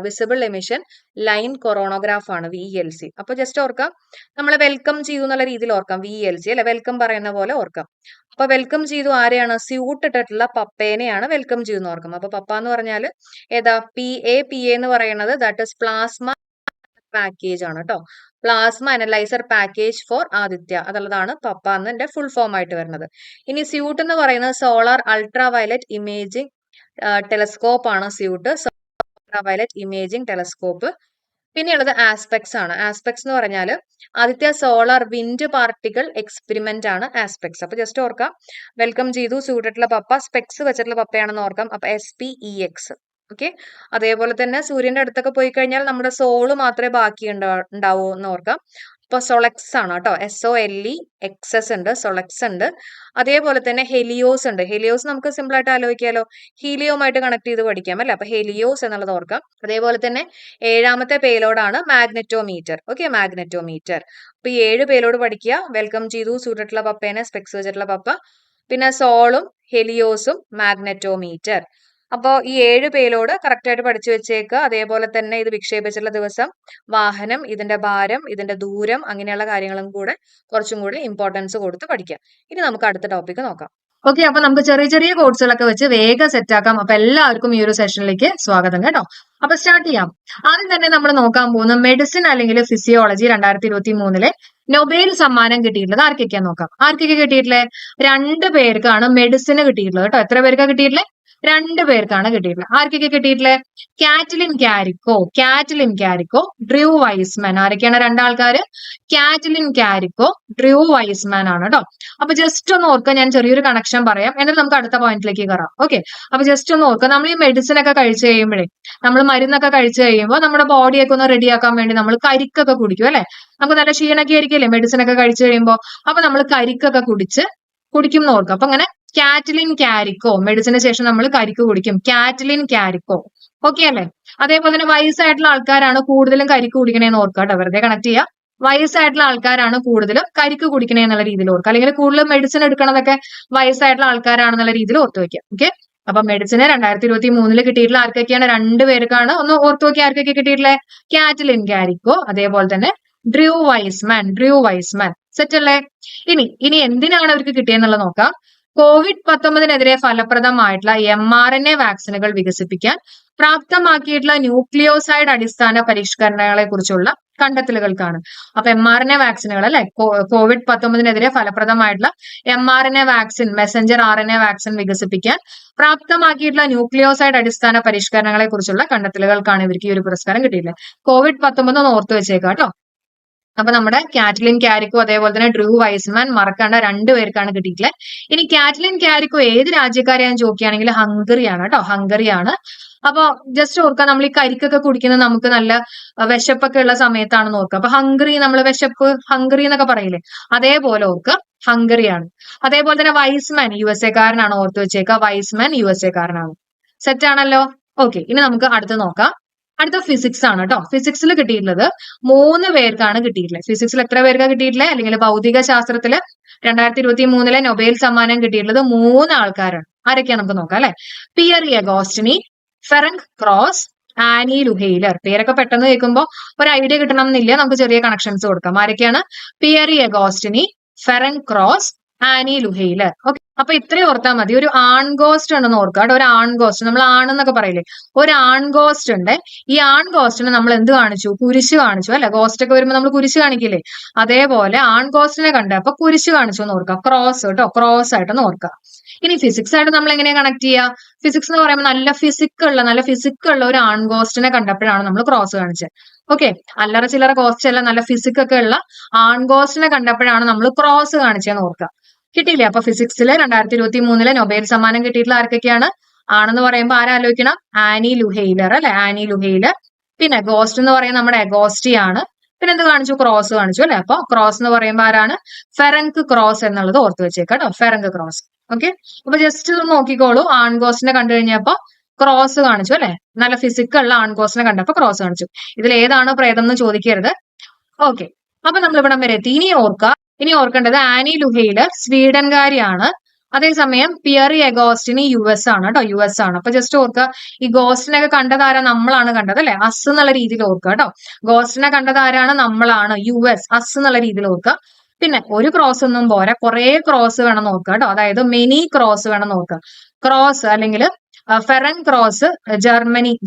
വിസിബിൾ എമിഷൻ ലൈൻ കൊറോണോഗ്രാഫ് ആണ് VELC. അപ്പൊ ജസ്റ്റ് ഓർക്കാം, നമ്മൾ വെൽക്കം ചെയ്തു എന്നുള്ള രീതിയിൽ ഓർക്കാം VELC അല്ലെ, വെൽക്കം പറയുന്ന പോലെ ഓർക്കാം. അപ്പൊ വെൽക്കം ചെയ്തു ആരെയാണ്? സ്യൂട്ട് ഇട്ടിട്ടുള്ള പപ്പേനെയാണ് വെൽക്കം ചെയ്തു ഓർക്കാം. അപ്പൊ പപ്പ എന്ന് പറഞ്ഞാൽ ഏതാ? PA എന്ന് പറയുന്നത് ദാറ്റ് ഇസ് പ്ലാസ്മ പാക്കേജ് ആണ് കേട്ടോ. Plasma analyser package for Aditya, അതുള്ളതാണ് പപ്പ എന്നതിന്റെ ഫുൾ ഫോം ആയിട്ട് വരുന്നത്. ഇനി സ്യൂട്ട് എന്ന് പറയുന്നത് solar ultraviolet imaging telescope ആണ്. SUIT ultraviolet imaging telescope. പിന്നെയുള്ളത് ആസ്പെക്ട്സ് ആണ്. ആസ്പെക്ട്സ് എന്ന് പറഞ്ഞാൽ ആദ്യത്തെ സോളാർ വിൻഡ് പാർട്ടിക്കിൾ എക്സ്പെരിമെന്റ് ആണ് ആസ്പെക്ട്സ്. അപ്പൊ ജസ്റ്റ് ഓർക്കാം, വെൽക്കം ചെയ്തു സൂട്ടിട്ടുള്ള പപ്പ സ്പെക്സ് വെച്ചിട്ടുള്ള പപ്പയാണെന്ന് ഓർക്കാം. അപ്പൊ SPEX. ഓക്കെ. അതേപോലെ തന്നെ സൂര്യന്റെ അടുത്തൊക്കെ പോയി കഴിഞ്ഞാൽ നമ്മുടെ സോള് മാത്രമേ ബാക്കി ഉണ്ടാവൂ എന്ന് ഓർക്കാം. അപ്പൊ സൊളക്സ് ആണ് കേട്ടോ. SOLEXS ഉണ്ട്, സൊളക്സ് ഉണ്ട്. അതേപോലെ തന്നെ ഹെലിയോസ് ഉണ്ട്. ഹെലിയോസ് നമുക്ക് സിമ്പിൾ ആയിട്ട് ആലോചിക്കാലോ, ഹീലിയോമായിട്ട് കണക്ട് ചെയ്ത് പഠിക്കാം അല്ലെ. അപ്പൊ ഹെലിയോസ് എന്നുള്ളത് ഓർക്കാം. അതേപോലെ തന്നെ 7ാമത്തെ പേലോഡാണ് മാഗ്നെറ്റോമീറ്റർ. Okay, magnetometer. അപ്പൊ ഈ 7 പേലോഡ് പഠിക്കുക. വെൽക്കം ചെയ്തു സൂട്ടിട്ടുള്ള പപ്പേനെ സ്പെക്സ് വെച്ചിട്ടുള്ള പപ്പ, പിന്നെ സോളും ഹെലിയോസും മാഗ്നെറ്റോമീറ്റർ. അപ്പോ ഈ 7 പേലോട് കറക്റ്റ് ആയിട്ട് പഠിച്ചു വെച്ചേക്കുക. അതേപോലെ തന്നെ ഇത് വിക്ഷേപിച്ചിട്ടുള്ള ദിവസം, വാഹനം, ഇതിന്റെ ഭാരം, ഇതിന്റെ ദൂരം, അങ്ങനെയുള്ള കാര്യങ്ങളും കൂടെ കുറച്ചും കൂടി ഇമ്പോർട്ടൻസ് കൊടുത്ത് പഠിക്കാം. ഇനി നമുക്ക് അടുത്ത ടോപ്പിക് നോക്കാം. ഓക്കെ, അപ്പൊ നമുക്ക് ചെറിയ ചെറിയ കോഴ്സുകളൊക്കെ വെച്ച് വേഗം സെറ്റ് ആക്കാം. അപ്പൊ എല്ലാവർക്കും ഈ ഒരു സെഷനിലേക്ക് സ്വാഗതം കേട്ടോ. അപ്പൊ സ്റ്റാർട്ട് ചെയ്യാം. ആദ്യം തന്നെ നമ്മൾ നോക്കാൻ പോകുന്ന മെഡിസിൻ അല്ലെങ്കിൽ ഫിസിയോളജി 2023 നൊബേൽ സമ്മാനം കിട്ടിയിട്ടുള്ളത് ആർക്കൊക്കെയാ നോക്കാം. ആർക്കൊക്കെ കിട്ടിയിട്ടുള്ളത്? 2 പേർക്കാണ് മെഡിസിന് കിട്ടിയിട്ടുള്ളത് കേട്ടോ. എത്ര പേർക്കാണ് കിട്ടിയിട്ടുള്ളത്? 2 പേർക്കാണ് കിട്ടിയിട്ടുള്ളത്. ആർക്കൊക്കെ കിട്ടിയിട്ടുള്ളത്? Catlin കാരിക്കോ, Drew Wiseman. ആരൊക്കെയാണ് 2 ആൾക്കാര്? കാറ്റ്ലിൻ കാരിക്കോ, ഡ്രൂ വൈസ്മാൻ ആണ് കേട്ടോ. അപ്പൊ ജസ്റ്റ് ഒന്ന് ഓർക്കുക, ഞാൻ ചെറിയൊരു കണക്ഷൻ പറയാം, എന്നിട്ട് നമുക്ക് അടുത്ത പോയിന്റിലേക്ക് കയറാം. ഓക്കെ, അപ്പൊ ജസ്റ്റ് ഒന്ന് ഓർക്കുക, നമ്മൾ ഈ മെഡിസിൻ ഒക്കെ കഴിച്ചു കഴിയുമ്പോഴേ, നമ്മൾ മരുന്നൊക്കെ കഴിച്ചു കഴിയുമ്പോൾ നമ്മുടെ ബോഡിയൊക്കെ ഒന്ന് റെഡിയാക്കാൻ വേണ്ടി നമ്മൾ കരിക്കൊക്കെ കുടിക്കും അല്ലെ. നമുക്ക് നല്ല ക്ഷീണൊക്കെ ആയിരിക്കില്ലേ മെഡിസിൻ ഒക്കെ കഴിച്ചു കഴിയുമ്പോൾ. അപ്പൊ നമ്മൾ കരിക്കൊക്കെ കുടിക്കും എന്ന് ഓർക്കുക. അപ്പൊ അങ്ങനെ കാറ്റ്ലിൻ കാരിക്കോ, മെഡിസിന് ശേഷം നമ്മൾ കരിക്ക് കുടിക്കും. കാറ്റ്ലിൻ കാരിക്കോ. ഓക്കെ അല്ലേ? അതേപോലെ തന്നെ വയസ്സായിട്ടുള്ള ആൾക്കാരാണ് കൂടുതലും കരിക്ക് കുടിക്കണേന്ന് ഓർക്കുക കേട്ടോ. വെറുതെ കണക്ട് ചെയ്യുക. വയസ്സായിട്ടുള്ള ആൾക്കാരാണ് കൂടുതലും കരിക്ക് കുടിക്കണേ എന്നുള്ള രീതിയിൽ ഓർക്കുക. അല്ലെങ്കിൽ കൂടുതലും മെഡിസിൻ എടുക്കണതൊക്കെ വയസ്സായിട്ടുള്ള ആൾക്കാരാണെന്നുള്ള രീതിയിൽ ഓർത്ത് വെക്കുക. ഓക്കെ, അപ്പൊ മെഡിസിന് 2023 കിട്ടിയിട്ടുള്ള ആർക്കൊക്കെയാണ്? 2 പേർക്കാണ്. ഒന്ന് ഓർത്ത് നോക്കി ആർക്കൊക്കെ കിട്ടിയിട്ടുള്ളത്? കാറ്റ്ലിൻ കാരിക്കോ, അതേപോലെ തന്നെ ഡ്രൂ വൈസ്മാൻ. സെറ്റ് അല്ലേ? ഇനി എന്തിനാണ് അവർക്ക് കിട്ടിയെന്നുള്ളത് നോക്കാം. COVID-19 ഫലപ്രദമായിട്ടുള്ള mRNA വാക്സിനുകൾ വികസിപ്പിക്കാൻ പ്രാപ്തമാക്കിയിട്ടുള്ള ന്യൂക്ലിയോസൈഡ് അടിസ്ഥാന പരിഷ്കരണങ്ങളെ കുറിച്ചുള്ള കണ്ടെത്തലുകൾക്കാണ്. അപ്പൊ mRNA വാക്സിനുകൾ അല്ലെ, COVID-19 ഫലപ്രദമായിട്ടുള്ള mRNA vaccine, messenger RNA vaccine വികസിപ്പിക്കാൻ പ്രാപ്തമാക്കിയിട്ടുള്ള ന്യൂക്ലിയോസൈഡ് അടിസ്ഥാന പരിഷ്കരണങ്ങളെ കുറിച്ചുള്ള കണ്ടെത്തലുകൾക്കാണ് ഇവർക്ക് ഈ ഒരു പുരസ്കാരം കിട്ടിയിട്ടുള്ളത്. COVID-19 ഒന്ന് ഓർത്ത് വെച്ചേക്കാം കേട്ടോ. അപ്പൊ നമ്മുടെ കാറ്റ്ലിൻ കാരിക്കോ അതേപോലെ തന്നെ ഡ്രൂ വൈസ്മാൻ മറക്കേണ്ട 2 പേർക്കാണ് കിട്ടിയിട്ടുള്ളത്. ഇനി കാറ്റ്ലിൻ കാരിക്കോ ഏത് രാജ്യക്കാരെയാന്ന് ചോദിക്കുകയാണെങ്കിൽ ഹംഗറിയാണ് കേട്ടോ. ഹംഗറിയാണ്. അപ്പൊ ജസ്റ്റ് ഓർക്കുക, നമ്മൾ ഈ കരിക്കൊക്കെ കുടിക്കുന്നത് നമുക്ക് നല്ല വിശപ്പൊക്കെ ഉള്ള സമയത്താണെന്ന് ഓർക്കുക. അപ്പൊ ഹംഗറി, നമ്മൾ വിശപ്പ് ഹംഗറി എന്നൊക്കെ പറയില്ലേ, അതേപോലെ ഓർക്കുക ഹംഗറിയാണ്. അതേപോലെ തന്നെ വൈസ്മാൻ USA കാരനാണ്, ഓർത്ത് വെച്ചേക്കുക. വൈസ്മാൻ USA കാരനാണ്. സെറ്റ് ആണല്ലോ? ഓക്കെ, ഇനി നമുക്ക് അടുത്ത് നോക്കാം. അടുത്ത ഫിസിക്സ് ആണ് കേട്ടോ. ഫിസിക്സിൽ കിട്ടിയിട്ടുള്ളത് 3 പേർക്കാണ് കിട്ടിയിട്ടുള്ളത്. ഫിസിക്സിൽ എത്ര പേർക്കാണ് കിട്ടിയിട്ടുള്ളത്? അല്ലെങ്കിൽ ഭൗതിക ശാസ്ത്രത്തില് 2023 നൊബേൽ സമ്മാനം കിട്ടിയിട്ടുള്ളത് 3 ആൾക്കാരാണ്. ആരൊക്കെയാ നമുക്ക് നോക്കാം അല്ലെ. Pierre Agostini, Ferenc Krausz, Anne L'Huillier. പേരൊക്കെ പെട്ടെന്ന് കേൾക്കുമ്പോൾ ഒരു ഐഡിയ കിട്ടണം എന്നില്ല, നമുക്ക് ചെറിയ കണക്ഷൻസ് കൊടുക്കാം. ആരൊക്കെയാണ്? Pierre Agostini, Ferenc Krausz, Anne L'Huillier. Okay, അപ്പൊ ഇത്രയും ഓർത്താൽ മതി. ഒരു ആൺ ഗോസ്റ്റ് ഉണ്ടെന്ന് ഓർക്കുക കേട്ടോ. ഒരു ആൺ ഗോസ്റ്റ്, നമ്മൾ ആണെന്നൊക്കെ പറയില്ലേ, ഒരു ആൺ ഗോസ്റ്റ് ഉണ്ട്. ഈ ആൺ ഗോസ്റ്റിനെ നമ്മൾ എന്ത് കാണിച്ചു? കുരിശ് കാണിച്ചു അല്ലെ. ഗോസ്റ്റ് ഒക്കെ വരുമ്പോൾ നമ്മൾ കുരിശ് കാണിക്കില്ലേ, അതേപോലെ ആൺ ഗോസ്റ്റിനെ കണ്ടപ്പോ കുരിശ് കാണിച്ചു എന്ന് ഓർക്കുക. ക്രോസ് കേട്ടോ, ക്രോസ് ആയിട്ടൊന്ന് ഓർക്കുക. ഇനി ഫിസിക്സ് ആയിട്ട് നമ്മൾ എങ്ങനെയാ കണക്ട് ചെയ്യുക? ഫിസിക്സ് എന്ന് പറയുമ്പോൾ നല്ല ഫിസിക്കുള്ള ഒരു ആൺ ഗോസ്റ്റിനെ കണ്ടപ്പോഴാണ് നമ്മൾ ക്രോസ് കാണിച്ചത്. ഓക്കെ, അല്ലറ ചില്ലറ ഗോസ്റ്റ് അല്ല, നല്ല ഫിസിക് ഒക്കെ ഉള്ള ആൺ ഗോസ്റ്റിനെ കണ്ടപ്പോഴാണ് നമ്മൾ ക്രോസ് കാണിച്ചതെന്ന് ഓർക്കുക. കിട്ടിയില്ലേ? അപ്പൊ ഫിസിക്സിൽ 2023 നൊബേൽ സമ്മാനം കിട്ടിയിട്ടുള്ള ആർക്കൊക്കെയാണ്? ആണെന്ന് പറയുമ്പോൾ ആരാലോചിക്കണം? ആനി ലുഹെയ്ലർ അല്ലെ, ആനി ലുഹെയ്ലർ. പിന്നെ ഗോസ്റ്റ് എന്ന് പറയുന്നത് നമ്മുടെ അഗോസ്റ്റി ആണ്. പിന്നെ എന്ത് കാണിച്ചു? ക്രോസ് കാണിച്ചു അല്ലെ. അപ്പൊ ക്രോസ് എന്ന് പറയുമ്പോൾ ആരാണ്? ഫെറങ്ക് ക്രോസ് എന്നുള്ളത് ഓർത്ത് വെച്ചേക്കാം കേട്ടോ. Ferenc cross. ഓക്കെ, അപ്പൊ ജസ്റ്റ് നോക്കിക്കോളൂ. ആൺ ഗോസ്റ്റിനെ കണ്ടു കഴിഞ്ഞപ്പോ ക്രോസ് കാണിച്ചു അല്ലെ. നല്ല ഫിസിക്കുള്ള ആൺ ഗോസ്റ്റിനെ കണ്ടപ്പോ ക്രോസ് കാണിച്ചു. ഇതിൽ ഏതാണ് പ്രേതം എന്ന് ചോദിക്കരുത്. ഓക്കെ, അപ്പൊ നമ്മൾ ഇവിടം വരെ എത്തി. ഇനി ഓർക്കേണ്ടത് ആനി ലുഹെയ്ലർ സ്വീഡൻകാരിയാണ്. അതേസമയം പിയറി അഗോസ്റ്റിനി US ആണ് കേട്ടോ. US ആണ്. അപ്പൊ ജസ്റ്റ് ഓർക്കുക, ഈ ഗോസ്റ്റിനൊക്കെ കണ്ടതാരാ? നമ്മളാണ് കണ്ടത് അല്ലെ. അസ് എന്നുള്ള രീതിയിൽ ഓർക്കുക കേട്ടോ. ഗോസ്റ്റിനെ കണ്ടതാരാണ്? നമ്മളാണ്. US, അസ് എന്നുള്ള രീതിയിൽ ഓർക്കുക. പിന്നെ ഒരു ക്രോസ് ഒന്നും പോരാ, കുറെ ക്രോസ് വേണം നോക്കുക കേട്ടോ. അതായത് മെനി ക്രോസ് വേണം നോക്കുക. ക്രോസ് അല്ലെങ്കിൽ ഫെറൻ ക്രോസ്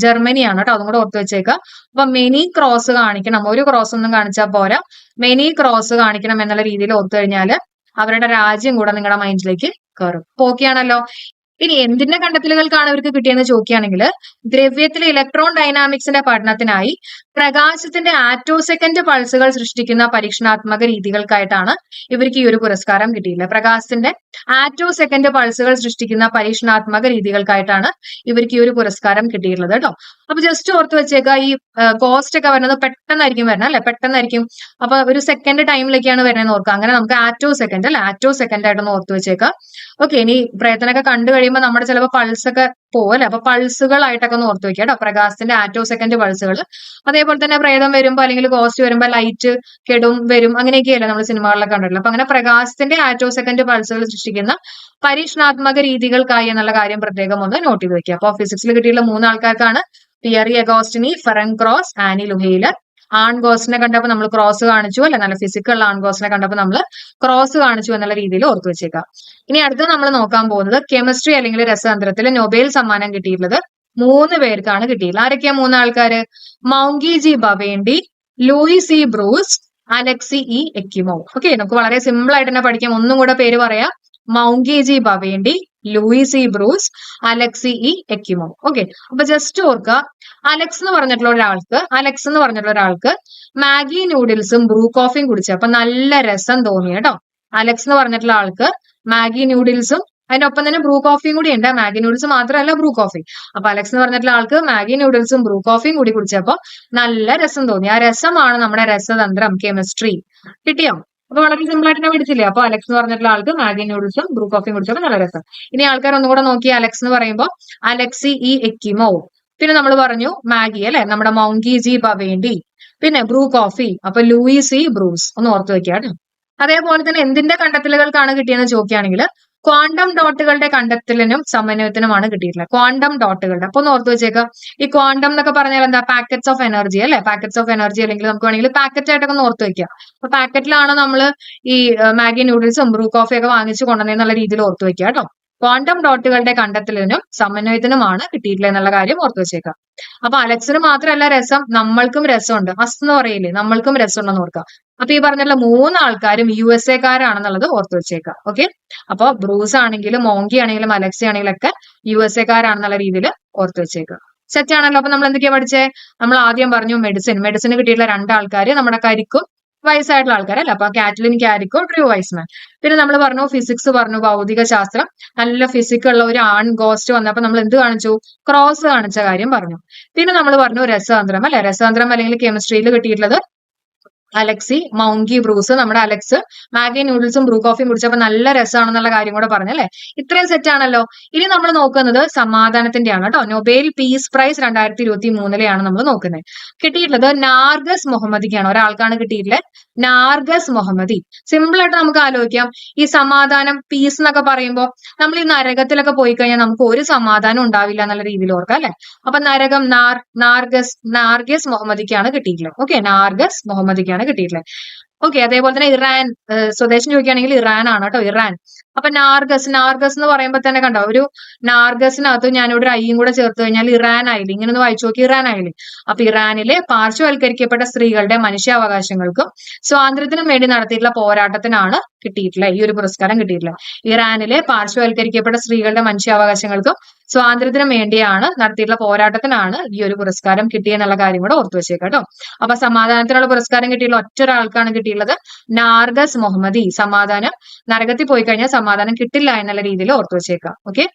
ജർമ്മനിയാണ് കേട്ടോ. അതും കൂടെ ഓർത്ത് വെച്ചേക്കുക. അപ്പൊ മെനി ക്രോസ് കാണിക്കണം. ഒരു ക്രോസ് ഒന്നും കാണിച്ചാൽ പോരാ, മെനി ക്രോസ് കാണിക്കണം എന്നുള്ള രീതിയിൽ ഓർത്തു കഴിഞ്ഞാൽ അവരുടെ രാജ്യം കൂടെ നിങ്ങളുടെ മൈൻഡിലേക്ക് കയറും. ഓക്കെ ആണല്ലോ? ഇനി എന്തിന്റെ കണ്ടെത്തലുകൾക്കാണ് ഇവർക്ക് കിട്ടിയെന്ന് ചോദിക്കുകയാണെങ്കിൽ ദ്രവ്യത്തിലെ ഇലക്ട്രോൺ ഡൈനാമിക്സിന്റെ പഠനത്തിനായി പ്രകാശത്തിന്റെ ആറ്റോസെക്കൻഡ് പൾസുകൾ സൃഷ്ടിക്കുന്ന പരീക്ഷണാത്മക രീതികൾക്കായിട്ടാണ് ഇവർക്ക് ഈ ഒരു പുരസ്കാരം കിട്ടിയില്ല. പ്രകാശത്തിന്റെ ആറ്റോസെക്കൻഡ് പൾസുകൾ സൃഷ്ടിക്കുന്ന പരീക്ഷണാത്മക രീതികൾക്കായിട്ടാണ് ഇവർക്ക് ഈ ഒരു പുരസ്കാരം കിട്ടിയിട്ടുള്ളത് കേട്ടോ. അപ്പൊ ജസ്റ്റ് ഓർത്ത് വെച്ചേക്കുക, ഈ കോസ്റ്റ് ഒക്കെ വരുന്നത് പെട്ടെന്നായിരിക്കും വരുന്നത് അല്ലെ, പെട്ടെന്നായിരിക്കും. അപ്പൊ ഒരു സെക്കൻഡ് ടൈമിലേക്കാണ് വരുന്നത് ഓർക്കുക. അങ്ങനെ നമുക്ക് ആറ്റോ സെക്കൻഡ് അല്ലെ, ആറ്റോ സെക്കൻഡ് ആയിട്ടൊന്ന് ഓർത്ത് വെച്ചേക്കാം. ഓക്കെ, ഇനി പ്രയത്നമൊക്കെ കണ്ടു കഴിയുമ്പോൾ നമ്മുടെ ചിലപ്പോൾ പൾസ് ഒക്കെ പോകും അല്ലെ, അപ്പൊ പൾസുകളായിട്ടൊക്കെ ഒന്ന് ഓർത്ത് വെക്കുക കേട്ടോ, പ്രകാശത്തിന്റെ ആറ്റോ സെക്കൻഡ് പൾസുകൾ. അതേപോലെ തന്നെ പ്രേതം വരുമ്പോൾ അല്ലെങ്കിൽ ഗോസ്റ്റ് വരുമ്പോൾ ലൈറ്റ് കെടും വരും, അങ്ങനെയൊക്കെയല്ലേ നമ്മൾ സിനിമകളിലൊക്കെ കണ്ടിട്ടുള്ളത്. അപ്പൊ അങ്ങനെ പ്രകാശത്തിന്റെ ആറ്റോ സെക്കൻഡ് പൾസുകൾ സൃഷ്ടിക്കുന്ന പരീക്ഷണാത്മക രീതികൾക്കായി എന്നുള്ള കാര്യം പ്രത്യേകം ഒന്ന് നോട്ട് ചെയ്ത് വെക്കുക. അപ്പൊ ഫിസിക്സിൽ കിട്ടിയുള്ള 3 ആൾക്കാർക്കാണ് Pierre Agostini, Ferran cross, Annie ലുഹെയിലർ. ആൺ ഗോസ്റ്റിനെ കണ്ടപ്പോൾ നമ്മൾ ക്രോസ് കാണിച്ചു അല്ലെ, നല്ല ഫിസിക്കുള്ള ആൺ ഗോസ്റ്റിനെ കണ്ടപ്പോൾ നമ്മൾ ക്രോസ് കാണിച്ചു എന്നുള്ള രീതിയിൽ ഓർത്തു വെച്ചേക്കാം. ഇനി അടുത്ത് നമ്മൾ നോക്കാൻ പോകുന്നത് കെമിസ്ട്രി അല്ലെങ്കിൽ രസതന്ത്രത്തിൽ നൊബേൽ സമ്മാനം കിട്ടിയിട്ടുള്ളത് 3 പേർക്കാണ് കിട്ടിയിട്ടുള്ളത്. ആരൊക്കെയാ 3 ആൾക്കാര്? Moungi G ബവേണ്ടി, Luis E Bruce, Alexei E Ekimov. Okay, നമുക്ക് വളരെ സിമ്പിൾ ആയിട്ട് തന്നെ പഠിക്കാം. ഒന്നും കൂടെ പേര് പറയാം: മൗങ്കി G ബവേണ്ടി, Luis E Bruce, Alexei E Ekimov. Okay, അപ്പൊ ജസ്റ്റ് ഓർക്കുക, അലക്സ് എന്ന് പറഞ്ഞിട്ടുള്ള ഒരാൾക്ക് മാഗി നൂഡിൽസും ബ്രൂ കോഫിയും കുടിച്ചപ്പോ നല്ല രസം തോന്നി കേട്ടോ. അലക്സ് എന്ന് പറഞ്ഞിട്ടുള്ള ആൾക്ക് മാഗി നൂഡിൽസും അതിന്റെ ഒപ്പം തന്നെ ബ്രൂ കോഫിയും കൂടി ഉണ്ട്. മാഗി നൂഡിൽസ് മാത്രമല്ല, ബ്രൂ കോഫി. അപ്പൊ അലക്സ് എന്ന് പറഞ്ഞിട്ടുള്ള ആൾക്ക് മാഗി നൂഡിൽസും ബ്രൂ കോഫിയും കൂടി കുടിച്ചപ്പോ നല്ല രസം തോന്നി. ആ രസമാണ് നമ്മുടെ രസതന്ത്രം, കെമിസ്ട്രി. കിട്ടിയോ? അപ്പൊ വളരെ സിമ്പിൾ ആയിട്ട് തന്നെ പിടിച്ചില്ലേ? അപ്പൊ അലക്സ് എന്ന് പറഞ്ഞിട്ടുള്ള ആൾക്ക് മാഗി നൂഡിൽസും ബ്രൂ കോഫിയും കുടിച്ചപ്പോൾ നല്ല രസം. ഇനി ആൾക്കാർ ഒന്നുകൂടെ നോക്കി, അലക്സ് എന്ന് പറയുമ്പോൾ അലക്സി ഇ എക്കിമോ, പിന്നെ നമ്മൾ പറഞ്ഞു മാഗി അല്ലെ, നമ്മുടെ മൗങ്കി ജി ബവേണ്ടി, പിന്നെ ബ്രൂ കോഫി, അപ്പൊ ലൂയിസ് ഇ ബ്രൂസ്. ഒന്ന് ഓർത്ത് വെക്കുക കേട്ടോ. അതേപോലെ തന്നെ എന്തിന്റെ കണ്ടെത്തലുകൾക്കാണ് കിട്ടിയെന്ന് ചോദിക്കുകയാണെങ്കിൽ ക്വാണ്ടം ഡോട്ടുകളുടെ കണ്ടെത്തലിനും സമന്വയത്തിനുമാണ് കിട്ടിയിട്ടുള്ളത്. ക്വാണ്ടം ഡോട്ടുകളുടെ, അപ്പൊ ഒന്ന് ഓർത്ത് വെച്ചേക്കാം. ഈ ക്വാണ്ടം എന്നൊക്കെ പറഞ്ഞാൽ എന്താ? പാക്കറ്റ്സ് ഓഫ് എനർജി അല്ലെ, പാക്കറ്റ്സ് ഓഫ് എനർജി, അല്ലെങ്കിൽ നമുക്ക് വേണമെങ്കിൽ പാക്കറ്റ് ആയിട്ടൊക്കെ ഒന്ന് ഓർത്ത് വെക്കാം. അപ്പൊ പാക്കറ്റിലാണ് നമ്മൾ ഈ മാഗി നൂഡിൽസും ബ്രൂ കോഫിയൊക്കെ വാങ്ങിച്ചു കൊണ്ടുവന്നുള്ള രീതിയിൽ ഓർത്ത് വെക്കുക കേട്ടോ. ക്വാണ്ടം ഡോട്ടുകളുടെ കണ്ടെത്തലിനും സമന്വയത്തിനുമാണ് കിട്ടിയിട്ടില്ല എന്നുള്ള കാര്യം ഓർത്ത് വെച്ചേക്കാം. അപ്പൊ അലക്സിന് മാത്രമല്ല രസം, നമ്മൾക്കും രസമുണ്ട്. അസ് എന്ന് പറയില്ലേ, നമ്മൾക്കും രസമുണ്ടെന്ന് ഓർക്കാം. അപ്പൊ ഈ പറഞ്ഞിട്ടുള്ള 3 ആൾക്കാരും USA കാരാണെന്നുള്ളത് ഓർത്ത് വെച്ചേക്കാം. ഓക്കെ, അപ്പൊ ബ്രൂസ് ആണെങ്കിലും മോങ്കി ആണെങ്കിലും അലക്സി ആണെങ്കിലും ഒക്കെ USA കാരാണെന്നുള്ള രീതിയിൽ ഓർത്ത് വെച്ചേക്കാം. സെറ്റ് ആണല്ലോ. അപ്പൊ നമ്മൾ എന്തൊക്കെയാ പഠിച്ചേ? നമ്മൾ ആദ്യം പറഞ്ഞു മെഡിസിന് കിട്ടിയിട്ടുള്ള 2 ആൾക്കാർ നമ്മുടെ കരിക്കും വയസ്സായിട്ടുള്ള ആൾക്കാരല്ല, അപ്പൊ കാറ്റ്ലിൻ ക്യാരിക്കോ, ഡ്രൂ വൈസ്മാൻ. പിന്നെ നമ്മൾ പറഞ്ഞു ഫിസിക്സ് പറഞ്ഞു, ഭൗതിക ശാസ്ത്രം, നല്ല ഫിസിക് ഉള്ള ഒരു ആൺ ഗോസ്റ്റ് വന്നപ്പോ നമ്മൾ എന്ത് കാണിച്ചു? ക്രോസ് കാണിച്ച കാര്യം പറഞ്ഞു. പിന്നെ നമ്മൾ പറഞ്ഞു രസതന്ത്രം അല്ലെ, രസതന്ത്രം അല്ലെങ്കിൽ കെമിസ്ട്രിയിൽ കിട്ടിയിട്ടുള്ളത് അലക്സി, മൗങ്കി, ബ്രൂസ്. നമ്മുടെ അലക്സ് മാഗി നൂഡിൽസും ബ്രൂ കോഫിയും കുടിച്ചപ്പോ നല്ല രസമാണെന്നുള്ള കാര്യം കൂടെ പറഞ്ഞല്ലേ. ഇത്രയും സെറ്റ് ആണല്ലോ. ഇനി നമ്മൾ നോക്കുന്നത് സമാധാനത്തിന്റെയാണ് കേട്ടോ. നൊബേൽ പീസ് പ്രൈസ് 2023 നമ്മൾ നോക്കുന്നത്. കിട്ടിയിട്ടുള്ളത് നാർഗസ് മുഹമ്മദിക്കാണ്. ഒരാൾക്കാണ് കിട്ടിയിട്ടുള്ളത്, നാർഗസ് മുഹമ്മദി. സിമ്പിൾ ആയിട്ട് നമുക്ക് ആലോചിക്കാം. ഈ സമാധാനം, പീസ് എന്നൊക്കെ പറയുമ്പോൾ നമ്മൾ ഈ നരകത്തിലൊക്കെ പോയി കഴിഞ്ഞാൽ നമുക്ക് ഒരു സമാധാനം ഉണ്ടാവില്ല എന്നുള്ള രീതിയിൽ ഓർക്കാം അല്ലെ. അപ്പൊ നരകം, നാർഗസ് മുഹമ്മദിക്കാണ് കിട്ടിയിട്ടുള്ളത്. ഓക്കെ, നാർഗസ് മുഹമ്മദിക്കാണ് കിട്ടിയിട്ടുള്ളത്. ഓക്കെ, അതേപോലെ തന്നെ ഇറാൻ, സ്വദേശം ചോദിക്കുകയാണെങ്കിൽ ഇറാൻ ആണ് കേട്ടോ, ഇറാൻ. അപ്പൊ നാർഗസ് എന്ന് പറയുമ്പോൾ തന്നെ കണ്ടോ, ഒരു നാർഗസിനകത്ത് ഞാനിവിടെ ഒരു ഐയും കൂടെ ചേർത്ത് കഴിഞ്ഞാൽ ഇറാൻ ആയില്ലേ. ഇങ്ങനെ ഒന്ന് വായിച്ചു നോക്കി, ഇറാൻ ആയില്ലേ. അപ്പൊ ഇറാനിലെ പാർശ്വവൽക്കരിക്കപ്പെട്ട സ്ത്രീകളുടെ മനുഷ്യാവകാശങ്ങൾക്കും സ്വാതന്ത്ര്യത്തിനും വേണ്ടി നടത്തിയിട്ടുള്ള പോരാട്ടത്തിനാണ് കിട്ടിയിട്ടുള്ളത് ഈ ഒരു പുരസ്കാരം കിട്ടിയിട്ടുള്ളത്. ഇറാനിലെ പാർശ്വവൽക്കരിക്കപ്പെട്ട സ്ത്രീകളുടെ മനുഷ്യാവകാശങ്ങൾക്കും സ്വാതന്ത്ര്യത്തിനും വേണ്ടിയാണ് നടത്തിയിട്ടുള്ള പോരാട്ടത്തിനാണ് ഈ ഒരു പുരസ്കാരം കിട്ടിയെന്നുള്ള കാര്യം കൂടെ ഓർത്തു വെച്ചേക്കാം കേട്ടോ. അപ്പൊ സമാധാനത്തിനുള്ള പുരസ്കാരം കിട്ടിയുള്ള ഒറ്റ ഒരാൾക്കാണ് കിട്ടിയിട്ടുള്ളത്, നാർഗസ് മുഹമ്മദി. സമാധാനം, നരകത്തിൽ പോയി കഴിഞ്ഞാൽ സമാധാനം കിട്ടില്ല എന്നുള്ള രീതിയിൽ ഓർത്തു വെച്ചേക്കാം. ഓക്കെ,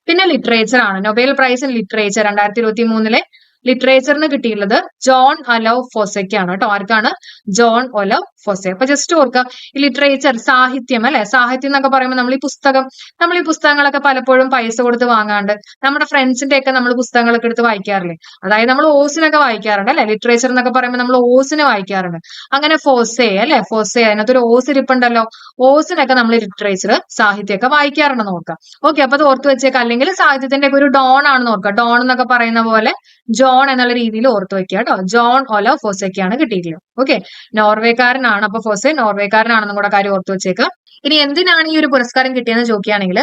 പിന്നെ ലിറ്ററേച്ചർ ആണ്. നൊബേൽ പ്രൈസ് ഇൻ ലിറ്ററേച്ചർ 2023 ലിറ്ററേച്ചറിന് കിട്ടിയിട്ടുള്ളത് ജോൺ ഒലവ് ഫോസയ്ക്കാണ് കേട്ടോ. ആർക്കാണ്? John Olaf Fosse. അപ്പൊ ജസ്റ്റ് ഓർക്കുക, ഈ ലിറ്ററേച്ചർ, സാഹിത്യം അല്ലെ, സാഹിത്യം എന്നൊക്കെ പറയുമ്പോൾ നമ്മൾ ഈ പുസ്തകങ്ങളൊക്കെ പലപ്പോഴും പൈസ കൊടുത്ത് വാങ്ങാണ്ട് നമ്മുടെ ഫ്രണ്ട്സിന്റെ ഒക്കെ നമ്മൾ പുസ്തകങ്ങളൊക്കെ എടുത്ത് വായിക്കാറില്ലേ. അതായത് നമ്മൾ ഓസിനൊക്കെ വായിക്കാറുണ്ട് അല്ലെ. ലിറ്ററേച്ചർ എന്നൊക്കെ പറയുമ്പോൾ നമ്മൾ ഓസിനെ വായിക്കാറുണ്ട്. അങ്ങനെ ഫോസെ അല്ലെ, ഫോസെ, അതിനകത്തൊരു ഓസ് ഇരിപ്പുണ്ടല്ലോ. ഓസിനൊക്കെ നമ്മൾ ലിറ്ററേച്ചർ, സാഹിത്യമൊക്കെ വായിക്കാറുണ്ടെന്ന് നോക്കാം. ഓക്കെ, അപ്പൊ അത് ഓർത്ത് വെച്ചേക്കാം. അല്ലെങ്കിൽ സാഹിത്യത്തിന്റെ ഒക്കെ ഒരു ഡോൺ ആണെന്ന് ഓർക്കുക. ഡോൺ എന്നൊക്കെ പറയുന്ന പോലെ ജോൺ എന്നുള്ള രീതിയിൽ ഓർത്ത് വെക്കുക കേട്ടോ. ജോൺ ഒലവ് ഫോസയ്ക്കാണ് കിട്ടിയിട്ടുള്ളത്. ഓക്കെ, നോർവേക്കാരനാണ്. അപ്പൊ ഫോസെ നോർവേക്കാരനാണെന്നും കൂടെ കാര്യം ഓർത്ത് വെച്ചേക്കാം. ഇനി എന്തിനാണ് ഈ ഒരു പുരസ്കാരം കിട്ടിയെന്ന് ചോദിക്കുകയാണെങ്കിൽ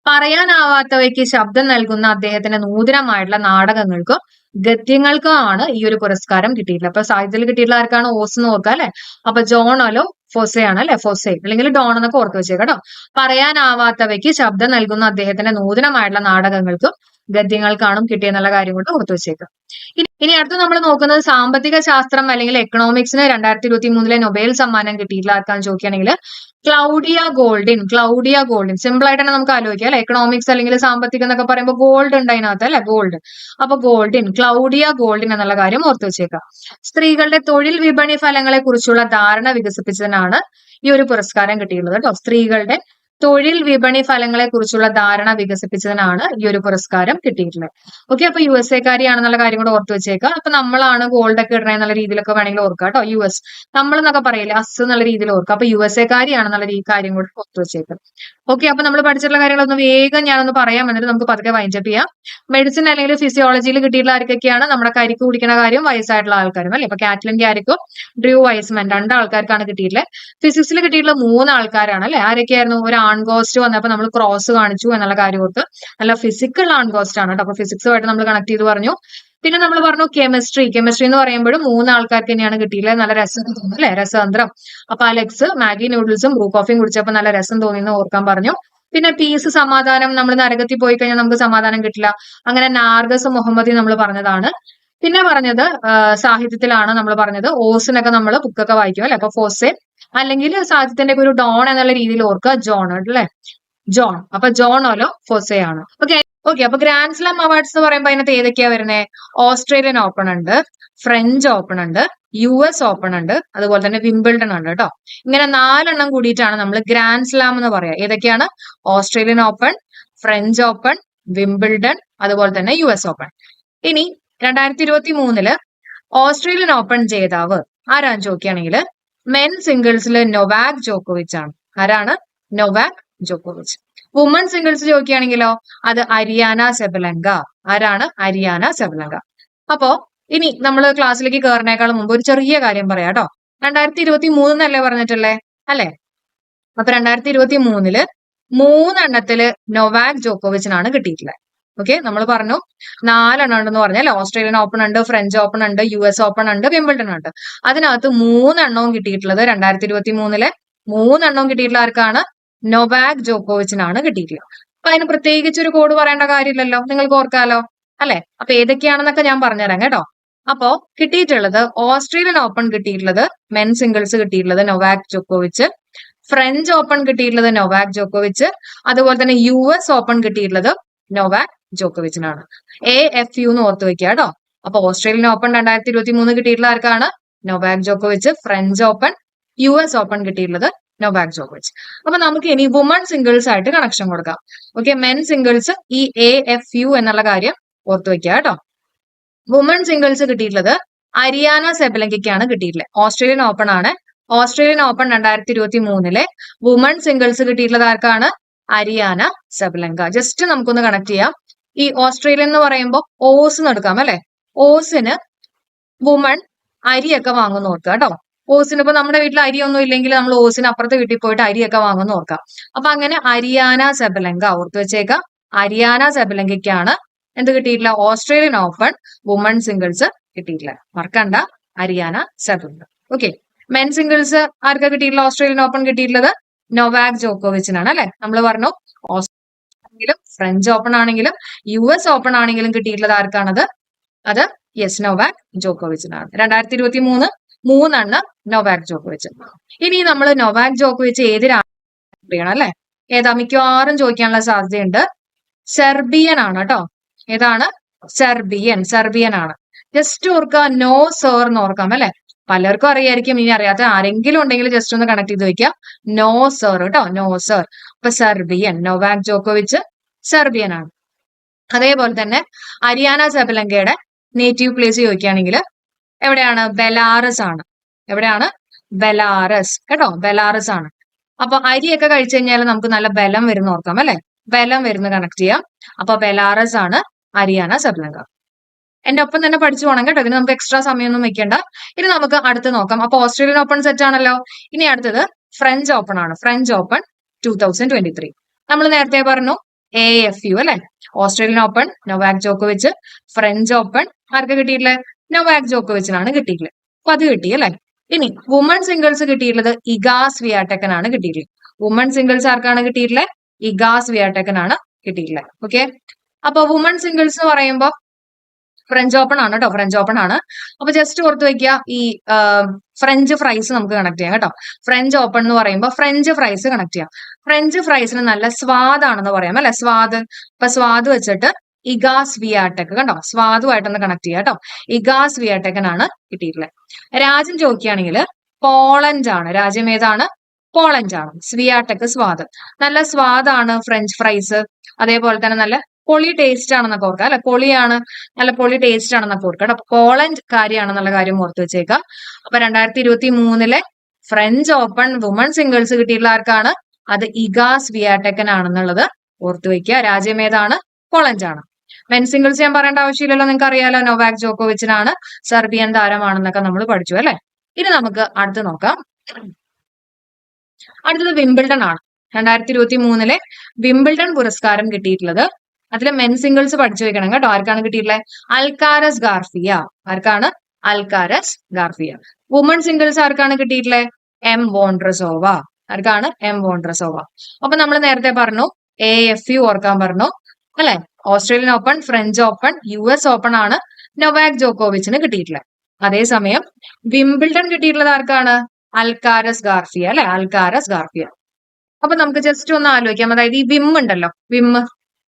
പറയാനാവാത്തവയ്ക്ക് ശബ്ദം നൽകുന്ന അദ്ദേഹത്തിന്റെ നൂതനമായിട്ടുള്ള നാടകങ്ങൾക്കും ഗദ്യങ്ങൾക്കാണ് ഈ ഒരു പുരസ്കാരം കിട്ടിയിട്ടുള്ളത്. അപ്പൊ സാഹിത്യത്തിൽ കിട്ടിയിട്ടുള്ള ആർക്കാണ്? ഓസ് എന്ന് ഓർക്കുക അല്ലെ. അപ്പൊ ജോണോലോ ഫൊസെ ആണ് അല്ലെ, ഫൊസെ അല്ലെങ്കിൽ ഡോൺ എന്നൊക്കെ ഓർത്ത് വെച്ചേക്കാം കേട്ടോ. പറയാനാവാത്തവയ്ക്ക് ശബ്ദം നൽകുന്ന അദ്ദേഹത്തിന്റെ നൂതനമായിട്ടുള്ള നാടകങ്ങൾക്കും ഗദ്യങ്ങൾക്കാണ് കിട്ടിയെന്നുള്ള കാര്യം കൊണ്ട് ഓർത്ത് വെച്ചേക്കാം. ഇനി അടുത്ത് നമ്മൾ നോക്കുന്നത് സാമ്പത്തിക ശാസ്ത്രം അല്ലെങ്കിൽ എക്കണോമിക്സിന് 2023 നൊബേൽ സമ്മാനം കിട്ടിയിട്ടുള്ള ആർക്കാന്ന് ചോദിക്കുകയാണെങ്കിൽ Claudia Goldin. Claudia Goldin simple ആയിട്ട് തന്നെ നമുക്ക് ആലോചിക്കാം അല്ലെ. എക്കണോമിക്സ് അല്ലെങ്കിൽ സാമ്പത്തികം എന്നൊക്കെ പറയുമ്പോൾ ഗോൾഡ് ഉണ്ട് അതിനകത്ത് അല്ലെ, ഗോൾഡ്. അപ്പൊ ഗോൾഡിൻ, ക്ലൗഡിയ ഗോൾഡിൻ എന്നുള്ള കാര്യം ഓർത്ത് വെച്ചേക്കാം. സ്ത്രീകളുടെ തൊഴിൽ വിപണി ഫലങ്ങളെ കുറിച്ചുള്ള ധാരണ വികസിപ്പിച്ചതിനാണ് ഈ ഒരു പുരസ്കാരം കിട്ടിയിട്ടുള്ളത് കേട്ടോ. സ്ത്രീകളുടെ തൊഴിൽ വിപണി ഫലങ്ങളെ കുറിച്ചുള്ള ധാരണ വികസിപ്പിച്ചതിനാണ് ഈ ഒരു പുരസ്കാരം കിട്ടിയിട്ടുള്ളത്. ഓക്കെ, അപ്പൊ USA കാരിയാണെന്നുള്ള കാര്യം കൂടെ ഓർത്ത് വെച്ചേക്കാം. അപ്പൊ നമ്മളാണ് ഗോൾഡ് ഒക്കെ ഇടണ എന്നുള്ള രീതിയിലൊക്കെ വേണമെങ്കിൽ ഓർക്കുക കേട്ടോ. US നമ്മൾ എന്നൊക്കെ പറയില്ലേ, അസ് എന്നുള്ള രീതിയിൽ ഓർക്കുക. അപ്പൊ USA കാരിയാണെന്നുള്ള ഈ കാര്യം കൂടെ ഓർത്ത് വെച്ചേക്കാം. ഓക്കെ, അപ്പൊ നമ്മൾ പഠിച്ചിട്ടുള്ള കാര്യങ്ങളൊന്ന് വേഗം ഞാനൊന്ന് പറയാം, എന്നിട്ട് നമുക്ക് പതുക്കെ വൈൻഡപ്പ് ചെയ്യാം. മെഡിസിൻ അല്ലെങ്കിൽ ഫിസിയോളജിയിൽ കിട്ടിയിട്ടുള്ള ആർക്കൊക്കെയാണ്? നമ്മുടെ കരിക്ക് കുടിക്കുന്ന കാര്യം വയസ്സായിട്ടുള്ള ആൾക്കാരും അല്ലെ. ഇപ്പൊ കാറ്റ്ലിൻ ഗ്യാരിക്കും ഡ്രൂ വൈസ്മാൻ 2 ആൾക്കാർക്കാണ് കിട്ടിയിട്ടുള്ളത്. ഫിസിക്സിൽ കിട്ടിയിട്ടുള്ള 3 ആൾക്കാരാണ് അല്ലെ. ആരൊക്കെയായിരുന്നു? ഒരു ആൺഗോസ്റ്റ് വന്നപ്പോൾ നമ്മൾ ക്രോസ് കാണിച്ചു എന്നുള്ള കാര്യം ഓർത്ത്. നല്ല ഫിസിക്കൽ ആൺഗോസ്റ്റ് ആണ് കേട്ടോ. അപ്പൊ ഫിസിക്സുമായിട്ട് നമ്മൾ കണക്ട് ചെയ്ത് പറഞ്ഞു. പിന്നെ നമ്മൾ പറഞ്ഞു കെമിസ്ട്രി എന്ന് പറയുമ്പോഴും 3 ആൾക്കാർക്ക് തന്നെയാണ് കിട്ടിയില്ലേ. നല്ല രസം തോന്നുന്നു അല്ലെ, രസതന്ത്രം. അപ്പൊ അലക്സ് മാഗി നൂഡിൽസും ബ്രൂ കോഫിയും കുടിച്ചപ്പോൾ നല്ല രസം തോന്നിയെന്ന് ഓർക്കാൻ പറഞ്ഞു. പിന്നെ പീസ്, സമാധാനം. നമ്മൾ നരകത്തിൽ പോയി കഴിഞ്ഞാൽ നമുക്ക് സമാധാനം കിട്ടില്ല. അങ്ങനെ നാർഗസ് മുഹമ്മദി നമ്മൾ പറഞ്ഞതാണ്. പിന്നെ പറഞ്ഞത് സാഹിത്യത്തിലാണ് നമ്മൾ പറഞ്ഞത്. ഓസിനൊക്കെ നമ്മൾ ബുക്കൊക്കെ വായിക്കും അല്ലെ. അപ്പൊ ഫോസെ അല്ലെങ്കിൽ സാഹിത്യത്തിന്റെ ഒരു ഡോൺ എന്നുള്ള രീതിയിൽ ഓർക്കുക, ജോൺ അല്ലെ, ജോൺ. അപ്പൊ ജോണോലോ ഫൊസെ ആണ്. ഓക്കെ, അപ്പൊ ഗ്രാൻഡ് സ്ലാം അവാർഡ്സ് എന്ന് പറയുമ്പോൾ അതിനകത്ത് ഏതൊക്കെയാ വരുന്നത്? ഓസ്ട്രേലിയൻ ഓപ്പൺ ഉണ്ട്, ഫ്രഞ്ച് ഓപ്പൺ ഉണ്ട്, US ഓപ്പൺ ഉണ്ട്, അതുപോലെ തന്നെ വിംബിൾഡൺ ഉണ്ട് കേട്ടോ. ഇങ്ങനെ 4 എണ്ണം കൂടിയിട്ടാണ് നമ്മൾ ഗ്രാൻഡ് സ്ലാം എന്ന് പറയാ. ഏതൊക്കെയാണ്? Australian open, French open, Wimbledon, അതുപോലെ തന്നെ US ഓപ്പൺ. ഇനി 2023 ഓസ്ട്രേലിയൻ ഓപ്പൺ ജേതാവ് ആരാന്ന് ചോദിക്കുകയാണെങ്കിൽ മെൻ സിംഗിൾസിൽ നൊവാക് ജോക്കോവിച്ച് ആണ്. ആരാണ്? നൊവാക് ജോക്കോവിച്ച്. വുമൺ സിംഗിൾസ് ചോദിക്കുകയാണെങ്കിലോ അത് അരിയാന സെബലങ്ക. ആരാണ്? അരിയാന സെബലങ്ക. അപ്പോ ഇനി നമ്മൾ ക്ലാസ്സിലേക്ക് കയറുന്നേക്കാൾ മുമ്പ് ഒരു ചെറിയ കാര്യം പറയാം കേട്ടോ. 2023 എന്നല്ലേ പറഞ്ഞിട്ടല്ലേ അല്ലെ. അപ്പൊ 2023 3 എണ്ണത്തില് നൊവാക് ജോക്കോവിച്ചിനാണ് കിട്ടിയിട്ടുള്ളത്. ഓക്കെ, നമ്മൾ പറഞ്ഞു 4 എണ്ണം ഉണ്ടെന്ന് പറഞ്ഞാൽ ഓസ്ട്രേലിയൻ ഓപ്പൺ ഉണ്ട്, ഫ്രഞ്ച് ഓപ്പൺ ഉണ്ട്, US ഓപ്പൺ ഉണ്ട്, വിംബിൾഡൺ ഉണ്ട്. അതിനകത്ത് 3 എണ്ണവും കിട്ടിയിട്ടുള്ളത് 2023 3 എണ്ണവും കിട്ടിയിട്ടുള്ള ആർക്കാണ്? നൊവാക് ജോക്കോവിച്ചിനാണ് കിട്ടിയിട്ടുള്ളത്. അപ്പൊ അതിന് പ്രത്യേകിച്ച് ഒരു കോഡ് പറയേണ്ട കാര്യമില്ലല്ലോ, നിങ്ങൾക്ക് ഓർക്കാലോ അല്ലെ. അപ്പൊ ഏതൊക്കെയാണെന്നൊക്കെ ഞാൻ പറഞ്ഞുതരാം കേട്ടോ. അപ്പോ കിട്ടിയിട്ടുള്ളത് ഓസ്ട്രേലിയൻ ഓപ്പൺ കിട്ടിയിട്ടുള്ളത് മെൻ സിംഗിൾസ് കിട്ടിയിട്ടുള്ളത് നൊവാക് ജോക്കോവിച്ച്, ഫ്രഞ്ച് ഓപ്പൺ കിട്ടിയിട്ടുള്ളത് നൊവാക് ജോക്കോവിച്ച്, അതുപോലെ തന്നെ US ഓപ്പൺ കിട്ടിയിട്ടുള്ളത് നൊവാക് ജോക്കോവിച്ചിനാണ്. AFU എന്ന് ഓർത്ത് വെക്കുക കേട്ടോ. അപ്പൊ ഓസ്ട്രേലിയൻ ഓപ്പൺ 2023 കിട്ടിയിട്ടുള്ള ആർക്കാണ്? നൊവാക് ജോക്കോവിച്ച്. ഫ്രഞ്ച് ഓപ്പൺ, US ഓപ്പൺ കിട്ടിയിട്ടുള്ളത് നൊവാക് ജോക്കോവിച്ച്. അപ്പൊ നമുക്ക് ഇനി വുമൺ സിംഗിൾസ് ആയിട്ട് കണക്ഷൻ കൊടുക്കാം. ഓക്കെ, മെൻ സിംഗിൾസ് ഈ AFU എന്നുള്ള കാര്യം ഓർത്ത് വെക്കുക കേട്ടോ. വുമൺ സിംഗിൾസ് കിട്ടിയിട്ടുള്ളത് അരിയാന സെബലങ്കയ്ക്കാണ് കിട്ടിയിട്ടുള്ളത്. ഓസ്ട്രേലിയൻ ഓപ്പൺ ആണ്. ഓസ്ട്രേലിയൻ ഓപ്പൺ 2023 വുമൺ സിംഗിൾസ് കിട്ടിയിട്ടുള്ളത് ആർക്കാണ്? അരിയാന സെബലങ്ക. ജസ്റ്റ് നമുക്കൊന്ന് കണക്ട് ചെയ്യാം. ഈ ഓസ്ട്രേലിയൻ എന്ന് പറയുമ്പോൾ ഓസ് എടുക്കാം അല്ലെ. ഓസിന് വുമൺ അരിയൊക്കെ വാങ്ങുന്ന ഓർക്കുക കേട്ടോ. ഓസിന് ഇപ്പൊ നമ്മുടെ വീട്ടിൽ അരിയൊന്നും ഇല്ലെങ്കിൽ നമ്മൾ ഓസിന് അപ്പുറത്തെ വീട്ടിൽ പോയിട്ട് അരിയൊക്കെ വാങ്ങുന്ന ഓർക്കാം. അപ്പൊ അങ്ങനെ അരിയാന സെബലങ്ക ഓർത്ത് വെച്ചേക്കാം. അരിയാന സെബലങ്കയ്ക്കാണ് എന്ത് കിട്ടിയിട്ടില്ല? ഓസ്ട്രേലിയൻ ഓപ്പൺ വുമൺ സിംഗിൾസ് കിട്ടിയിട്ടില്ല. മറക്കണ്ട, അരിയാന സെബലങ്ക. ഓക്കെ, മെൻ സിംഗിൾസ് ആർക്കാ കിട്ടിയിട്ടില്ല? ഓസ്ട്രേലിയൻ ഓപ്പൺ കിട്ടിയിട്ടുള്ളത് നൊവാക് ജോക്കോവിച്ചിനാണ് അല്ലെ. നമ്മൾ പറഞ്ഞു ഓസ്ട്രേലിയൻ ഫ്രഞ്ച് ഓപ്പൺ ആണെങ്കിലും US ഓപ്പൺ ആണെങ്കിലും കിട്ടിയിട്ടുള്ളത് ആർക്കാണത്? അത് യെസ്, നൊവാക് ജോക്കോവിച്ചിനാണ്. 2023 3 എണ്ണം നൊവാക് ജോക്കോവിച്ച്. ഇനി നമ്മൾ നൊവാക് ജോക്കോവിച്ച് ഏത് രാജ്യമാണ് അല്ലെ. ഏതാ? മിക്കവാറും ചോദിക്കാനുള്ള സാധ്യതയുണ്ട്. സെർബിയൻ ആണ് കേട്ടോ. ഏതാണ്? സെർബിയൻ ആണ്. ജസ്റ്റ് ഓർക്കുക, നോ സർ എന്ന് ഓർക്കാം അല്ലെ. പലർക്കും അറിയായിരിക്കും, ഇനി അറിയാത്ത ആരെങ്കിലും ഉണ്ടെങ്കിൽ ജസ്റ്റ് ഒന്ന് കണക്ട് ചെയ്ത് വെക്കുക. നോ സർ കേട്ടോ, നോ സർ. അപ്പൊ സെർബിയൻ, നൊവാക് ജോക്കോവിച്ച് സെർബിയൻ ആണ്. അതേപോലെ തന്നെ അരിയാന സെബലങ്കയുടെ നേറ്റീവ് പ്ലേസ് ചോദിക്കുകയാണെങ്കിൽ എവിടെയാണ്? ബെലാറസ് ആണ്. എവിടെയാണ്? ബെലാറസ് കേട്ടോ, ബെലാറസ് ആണ്. അപ്പൊ അരിയൊക്കെ കഴിച്ചു കഴിഞ്ഞാൽ നമുക്ക് നല്ല ബലം വരുന്ന ഓർക്കാം അല്ലെ. ബലം വരുന്ന കണക്ട് ചെയ്യാം. അപ്പൊ ബെലാറസ് ആണ് അരിയാന സെബലങ്ക. എന്റെ ഒപ്പം തന്നെ പഠിച്ചു പോകണം കേട്ടോ. ഇതിന് നമുക്ക് എക്സ്ട്രാ സമയമൊന്നും വെക്കണ്ട. ഇനി നമുക്ക് അടുത്ത് നോക്കാം. അപ്പൊ ഓസ്ട്രേലിയൻ ഓപ്പൺ സെറ്റ് ആണല്ലോ. ഇനി അടുത്തത് ഫ്രഞ്ച് ഓപ്പൺ ആണ്. French open 2023. നമ്മൾ നേരത്തെ പറഞ്ഞു AFU അല്ലെ, ഓസ്ട്രേലിയൻ ഓപ്പൺ നൊവാക് ജോക്കോവിച്ച്, ഫ്രഞ്ച് ഓപ്പൺ ആർക്ക് കിട്ടിയിട്ടില്ലേ, നൊവാക് ജോക്കോവിച്ചിനാണ് കിട്ടിയിട്ടുള്ളത്. അപ്പൊ അത് കിട്ടി അല്ലെ. ഇനി വുമൺ സിംഗിൾസ് കിട്ടിയിട്ടുള്ളത് ഇഗാ സ്വിയാടെക്കിനാണ് കിട്ടിയിട്ടുള്ളത്. വുമൺ സിംഗിൾസ് ആർക്കാണ് കിട്ടിയിട്ടുള്ളത്, ഇഗാ സ്വിയാടെക്കിനാണ് കിട്ടിയിട്ടുള്ളത്. ഓക്കെ, അപ്പൊ വുമൺ സിംഗിൾസ് എന്ന് പറയുമ്പോൾ ഫ്രഞ്ച് ഓപ്പൺ ആണ് കേട്ടോ, ഫ്രഞ്ച് ഓപ്പൺ ആണ്. അപ്പൊ ജസ്റ്റ് ഓർത്ത് വെക്കുക, ഈ ഫ്രഞ്ച് ഫ്രൈസ് നമുക്ക് കണക്ട് ചെയ്യാം കേട്ടോ. ഫ്രഞ്ച് ഓപ്പൺ എന്ന് പറയുമ്പോൾ ഫ്രഞ്ച് ഫ്രൈസ് കണക്ട് ചെയ്യാം. ഫ്രഞ്ച് ഫ്രൈസിന് നല്ല സ്വാദാണെന്ന് പറയാം അല്ലെ, സ്വാദ്. അപ്പൊ സ്വാദ് വെച്ചിട്ട് ഇഗാ സ്വിയാടെക് കണ്ടോ, സ്വാദുമായിട്ടൊന്ന് കണക്ട് ചെയ്യാം കേട്ടോ. ഇഗാ സ്വിയാടെക്കിനാണ് കിട്ടിയിട്ടുള്ളത്. രാജ്യം ചോദിക്കുകയാണെങ്കിൽ പോളണ്ട് ആണ്. രാജ്യം ഏതാണ്, പോളണ്ട് ആണ്. സ്വിയാടെക് സ്വാദ്, നല്ല സ്വാദാണ് ഫ്രഞ്ച് ഫ്രൈസ്. അതേപോലെ തന്നെ നല്ല പൊളി ടേസ്റ്റ് ആണെന്നൊക്കെ ഓർക്കുക അല്ലെ, പൊളിയാണ്, നല്ല പൊളി ടേസ്റ്റ് ആണെന്നൊക്കെ ഓർക്കുക കേട്ടോ. പോളണ്ട് കാര്യമാണെന്നുള്ള കാര്യം ഓർത്ത് വെച്ചേക്കാം. അപ്പൊ 2023 ഫ്രഞ്ച് ഓപ്പൺ വുമൺ സിംഗിൾസ് കിട്ടിയിട്ടുള്ള ആർക്കാണ്, അത് ഇഗാ സ്വിയാടെക്കിനാണെന്നുള്ളത് ഓർത്ത് വെക്കുക. രാജ്യം ഏതാണ്, പോളണ്ട് ആണ്. മെൻ സിംഗിൾസ് ഞാൻ പറയേണ്ട ആവശ്യമില്ലല്ലോ, നിങ്ങൾക്ക് അറിയാലോ, നൊവാക് ജോക്കോവിച്ചിനാണ്, സെർബിയൻ താരമാണെന്നൊക്കെ നമ്മൾ പഠിച്ചു അല്ലെ. ഇനി നമുക്ക് അടുത്ത് നോക്കാം. അടുത്തത് വിംബിൾഡൺ ആണ്. 2023 വിംബിൾഡൺ പുരസ്കാരം കിട്ടിയിട്ടുള്ളത്, അതിൽ മെൻ സിംഗിൾസ് പഠിച്ചു വെക്കണം കേട്ടോ. ആർക്കാണ് കിട്ടിയിട്ടുള്ളത്, അൽക്കാരസ് ഗാർഫിയ. ആർക്കാണ്, അൽക്കാരസ് ഗാർഫിയ. വുമൺ സിംഗിൾസ് ആർക്കാണ് കിട്ടിയിട്ടുള്ളത്, എം വോൺഡ്രസോവ. ആർക്കാണ്, എം വോൺഡ്രസോവ. അപ്പൊ നമ്മൾ നേരത്തെ പറഞ്ഞു AFU ഓർക്കാൻ പറഞ്ഞു അല്ലെ. Australian open, French open, US open ആണ് നൊവാക് ജോക്കോവിച്ചിന് കിട്ടിയിട്ടുള്ളത്. അതേസമയം വിംബിൾഡൺ കിട്ടിയിട്ടുള്ളത് ആർക്കാണ്, അൽക്കാരസ് ഗാർഫിയ അല്ലെ, അൽക്കാരസ് ഗാർഫിയ. അപ്പൊ നമുക്ക് ജസ്റ്റ് ഒന്ന് ആലോചിക്കാം. അതായത് ഈ വിം ഉണ്ടല്ലോ, വിമ്മ്,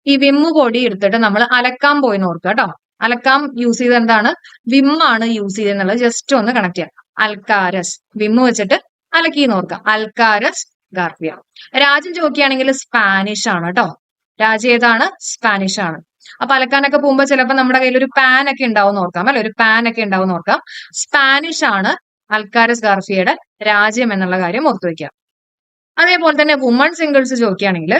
ഈ വിമ്മ് പൊടി എടുത്തിട്ട് നമ്മൾ അലക്കാൻ പോയി നോക്കുക കേട്ടോ. അലക്കാൻ യൂസ് ചെയ്ത് എന്താണ്, വിമ്മാണ് യൂസ് ചെയ്തെന്നുള്ളത് ജസ്റ്റ് ഒന്ന് കണക്ട് ചെയ്യാം. അൽക്കാരസ്, വിമ്മ് വെച്ചിട്ട് അലക്കി നോക്കുക. അൽക്കാരസ് ഗാർഫിയ. രാജ്യം ചോദിക്കുകയാണെങ്കിൽ സ്പാനിഷ് ആണ് കേട്ടോ. രാജ്യം ഏതാണ്, സ്പാനിഷ് ആണ്. അപ്പൊ അലക്കാനൊക്കെ പോകുമ്പോൾ ചിലപ്പോൾ നമ്മുടെ കയ്യിൽ ഒരു പാൻ ഒക്കെ ഉണ്ടാവും നോക്കാം അല്ലെ, ഒരു പാൻ ഒക്കെ ഉണ്ടാവും നോക്കാം. സ്പാനിഷ് ആണ് അൽക്കാരസ് ഗാർഫിയയുടെ രാജ്യം എന്നുള്ള കാര്യം ഓർത്തു വെക്കുക. അതേപോലെ തന്നെ വുമൺ സിംഗിൾസ് ചോദിക്കുകയാണെങ്കിൽ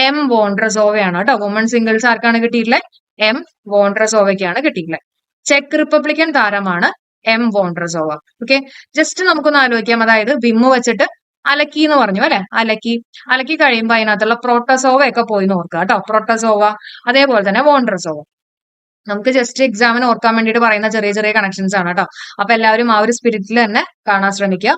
എം വോൺഡ്രസോവയാണ് കേട്ടോ. വുമൺ സിംഗിൾസ് ആർക്കാണ് കിട്ടിയിട്ടുള്ളത്, എം വോൺഡ്രസോവയ്ക്കാണ് കിട്ടിയിട്ടുള്ളത്. ചെക്ക് റിപ്പബ്ലിക്കൻ താരമാണ് എം വോൺഡ്രസോവ. ഓക്കെ, ജസ്റ്റ് നമുക്കൊന്ന് ആലോചിക്കാം. അതായത് വിമ്മ് വെച്ചിട്ട് അലക്കി എന്ന് പറഞ്ഞു അല്ലെ, അലക്കി കഴിയുമ്പോൾ അതിനകത്തുള്ള പ്രോട്ടോസോവ ഒക്കെ പോയി നോക്കുക കേട്ടോ. പ്രോട്ടോസോവ, അതേപോലെ തന്നെ വോൺഡ്രസോവ. നമുക്ക് ജസ്റ്റ് എക്സാമിന് ഓർക്കാൻ വേണ്ടിയിട്ട് പറയുന്ന ചെറിയ ചെറിയ കണക്ഷൻസ് ആണ് കേട്ടോ. അപ്പൊ എല്ലാവരും ആ ഒരു സ്പിരിറ്റിൽ തന്നെ കാണാൻ ശ്രമിക്കുക.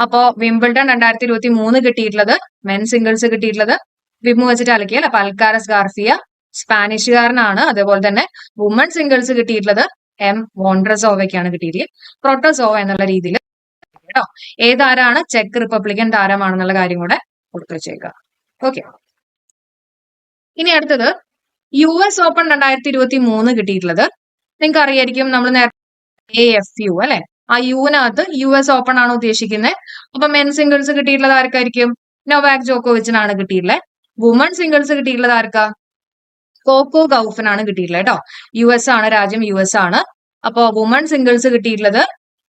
അപ്പോ വിംബിൾഡൺ 2023 കിട്ടിയിട്ടുള്ളത്, മെൻ സിംഗിൾസ് കിട്ടിയിട്ടുള്ളത് വിമ്മ് വെച്ചിട്ട് അലക്കിയാൽ, അപ്പൊ അൽക്കാരസ് ഗാർഫിയ സ്പാനിഷുകാരനാണ്. അതേപോലെ തന്നെ വുമൺ സിംഗിൾസ് കിട്ടിയിട്ടുള്ളത് എം വോൺഡ്രസോവയ്ക്കാണ് കിട്ടിയിട്ടുള്ളത്. പ്രോട്ടോസോവ എന്നുള്ള രീതിയിൽ കേട്ടോ. ഏതാരാണ്, ചെക്ക് റിപ്പബ്ലിക്കൻ താരമാണെന്നുള്ള കാര്യം കൂടെ കൊടുത്തു വെച്ചേക്കുക. ഓക്കെ, ഇനി അടുത്തത് US ഓപ്പൺ 2023 കിട്ടിയിട്ടുള്ളത് നിങ്ങൾക്ക് അറിയായിരിക്കും. നമ്മൾ നേരത്തെ AFU അല്ലെ, ആ യുവിനകത്ത് US ഓപ്പൺ ആണ് ഉദ്ദേശിക്കുന്നത്. അപ്പൊ മെൻ സിംഗിൾസ് കിട്ടിയിട്ടുള്ളത് ആർക്കായിരിക്കും, നൊവാക് ജോക്കോവിച്ചിനാണ് കിട്ടിയിട്ടുള്ളത്. വുമൺ സിംഗിൾസ് കിട്ടിയിട്ടുള്ളത് ആർക്കാ, കോക്കോ ഗൗഫിനാണ് കിട്ടിയിട്ടുള്ളത് കേട്ടോ. US ആണ്, രാജ്യം US ആണ്. അപ്പൊ വുമൺ സിംഗിൾസ് കിട്ടിയിട്ടുള്ളത്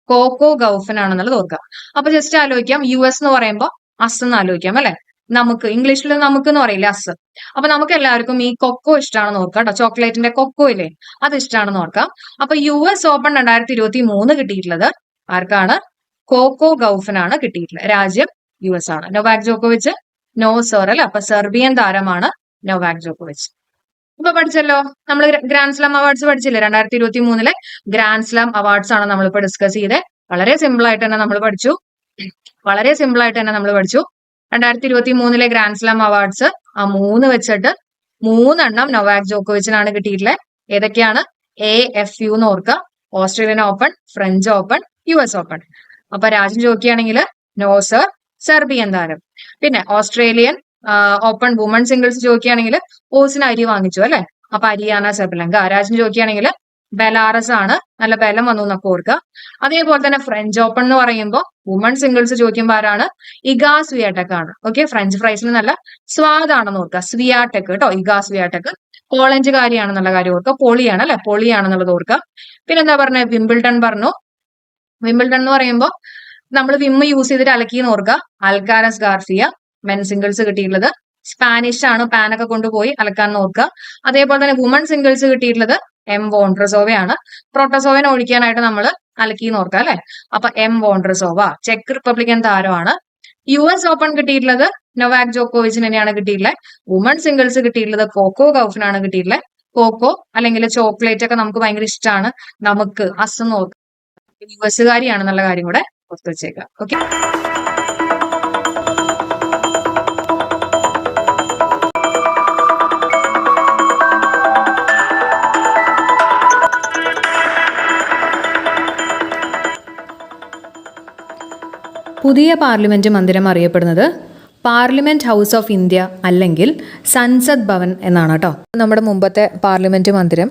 കോക്കോ ഗൗഫിനാണെന്നുള്ളത് ഓർക്കുക. അപ്പൊ ജസ്റ്റ് ആലോചിക്കാം, US എന്ന് പറയുമ്പോൾ അസ് എന്ന് ആലോചിക്കാം അല്ലെ. നമുക്ക് ഇംഗ്ലീഷിൽ നമുക്ക് എന്ന് പറയില്ല, അസ്. അപ്പൊ നമുക്ക് എല്ലാവർക്കും ഈ കൊക്കോ ഇഷ്ടമാണെന്ന് ഓർക്കാം കേട്ടോ. ചോക്ലേറ്റിന്റെ കൊക്കോ ഇല്ലേ, അത് ഇഷ്ടമാണെന്ന് ഓർക്കാം. അപ്പൊ US ഓപ്പൺ 2023 കിട്ടിയിട്ടുള്ളത് ആർക്കാണ്, കോക്കോ ഗൗഫിനാണ് കിട്ടിയിട്ടുള്ളത്. രാജ്യം US ആണ്. നൊവാക് ജോക്കോവിച്ച് നോ സർ അല്ലെ, അപ്പൊ സെർബിയൻ താരമാണ് നൊവാക് ജോക്കോവിച്ച്. ഇപ്പൊ പഠിച്ചല്ലോ, നമ്മൾ ഗ്രാൻഡ് സ്ലാം അവാർഡ്സ് പഠിച്ചില്ലേ. 2023 ഗ്രാൻഡ് സ്ലാം അവാർഡ്സ് ആണ് നമ്മളിപ്പോ ഡിസ്കസ് ചെയ്തത്. വളരെ സിമ്പിൾ ആയിട്ട് തന്നെ നമ്മൾ പഠിച്ചു. 2023 ഗ്രാൻഡ് സ്ലാം അവാർഡ്സ് ആ 3 വെച്ചിട്ട് 3 നൊവാക് ജോക്കോവിച്ചിനാണ് കിട്ടിയിട്ടുള്ളത്. ഏതൊക്കെയാണ്, AFU എന്ന് ഓർക്കുക, Australian open, French open, US open. അപ്പൊ രാജ്യം ചോദിക്കുകയാണെങ്കിൽ നോ സർ, സെർബിയൻ താരം. പിന്നെ ഓസ്ട്രേലിയൻ ഓപ്പൺ വുമൺ സിംഗിൾസ് ചോദിക്കുകയാണെങ്കിൽ ഓസിന് അരി വാങ്ങിച്ചു അല്ലെ, അപ്പൊ അരിയാന സെബലങ്ക. രാജ്യം ചോദിക്കുകയാണെങ്കിൽ ബെലാറസ് ആണ്, നല്ല ബലം വന്നു എന്നൊക്കെ ഓർക്കുക. അതേപോലെ തന്നെ ഫ്രഞ്ച് ഓപ്പൺ എന്ന് പറയുമ്പോൾ വുമൺ സിംഗിൾസ് ചോദിക്കുമ്പോൾ ആരാണ്, ഇഗാ സ്വിയാടെക് ആണ്. ഓക്കെ, ഫ്രഞ്ച് ഫ്രൈസിന് നല്ല സ്വാദാണെന്ന് ഓർക്കുക. സ്വിയാടെക് കേട്ടോ, ഇഗാ സ്വിയാടെക്. പോളണ്ടുകാരിയാണെന്നുള്ള കാര്യം ഓർക്കുക. പൊളിയാണ് അല്ലെ, പൊളിയാണെന്നുള്ളത് ഓർക്കുക. പിന്നെന്താ പറഞ്ഞത്, വിംബിൾഡൺ പറഞ്ഞു. വിംബിൾഡൺ എന്ന് പറയുമ്പോൾ നമ്മൾ വിമ്മ് യൂസ് ചെയ്തിട്ട് അലക്കിന്ന് ഓർക്കുക. അൽക്കാരസ് ഗാർഫിയ. മെൻ സിംഗിൾസ് കിട്ടിയിട്ടുള്ളത് സ്പാനിഷ് ആണ്, പാനൊക്കെ കൊണ്ടുപോയി അലക്കാൻ നോക്കുക. അതേപോലെ തന്നെ വുമൺ സിംഗിൾസ് കിട്ടിയിട്ടുള്ളത് എം വോൺഡ്രസോവയാണ്. പ്രോട്ടോസോവനെ ഒഴിക്കാനായിട്ട് നമ്മൾ അലക്കിന്ന് ഓർക്കുക അല്ലെ. അപ്പൊ എം വോൺഡ്രസോവ ചെക്ക് റിപ്പബ്ലിക്കൻ താരമാണ്. US ഓപ്പൺ കിട്ടിയിട്ടുള്ളത് നൊവാക് ജോക്കോവിച്ചിന് തന്നെയാണ് കിട്ടിയിട്ടുള്ളത്. വുമൺ സിംഗിൾസ് കിട്ടിയിട്ടുള്ളത് കോക്കോ ഗൗഫിനാണ് കിട്ടിയിട്ടുള്ളത്. കോക്കോ അല്ലെങ്കിൽ ചോക്ലേറ്റ് ഒക്കെ നമുക്ക് ഭയങ്കര ഇഷ്ടമാണ്. നമുക്ക് അസം നോക്ക് യുഎസുകാരിയാണെന്നുള്ള കാര്യം കൂടെ ഓർത്ത് വെച്ചേക്കാം. ഓക്കെ, പുതിയ പാർലമെൻറ്റ് മന്ദിരം അറിയപ്പെടുന്നത് പാർലമെൻറ്റ് ഹൗസ് ഓഫ് ഇന്ത്യ അല്ലെങ്കിൽ സൻസദ് ഭവൻ എന്നാണ് കേട്ടോ. നമ്മുടെ മുമ്പത്തെ പാർലമെൻറ്റ് മന്ദിരം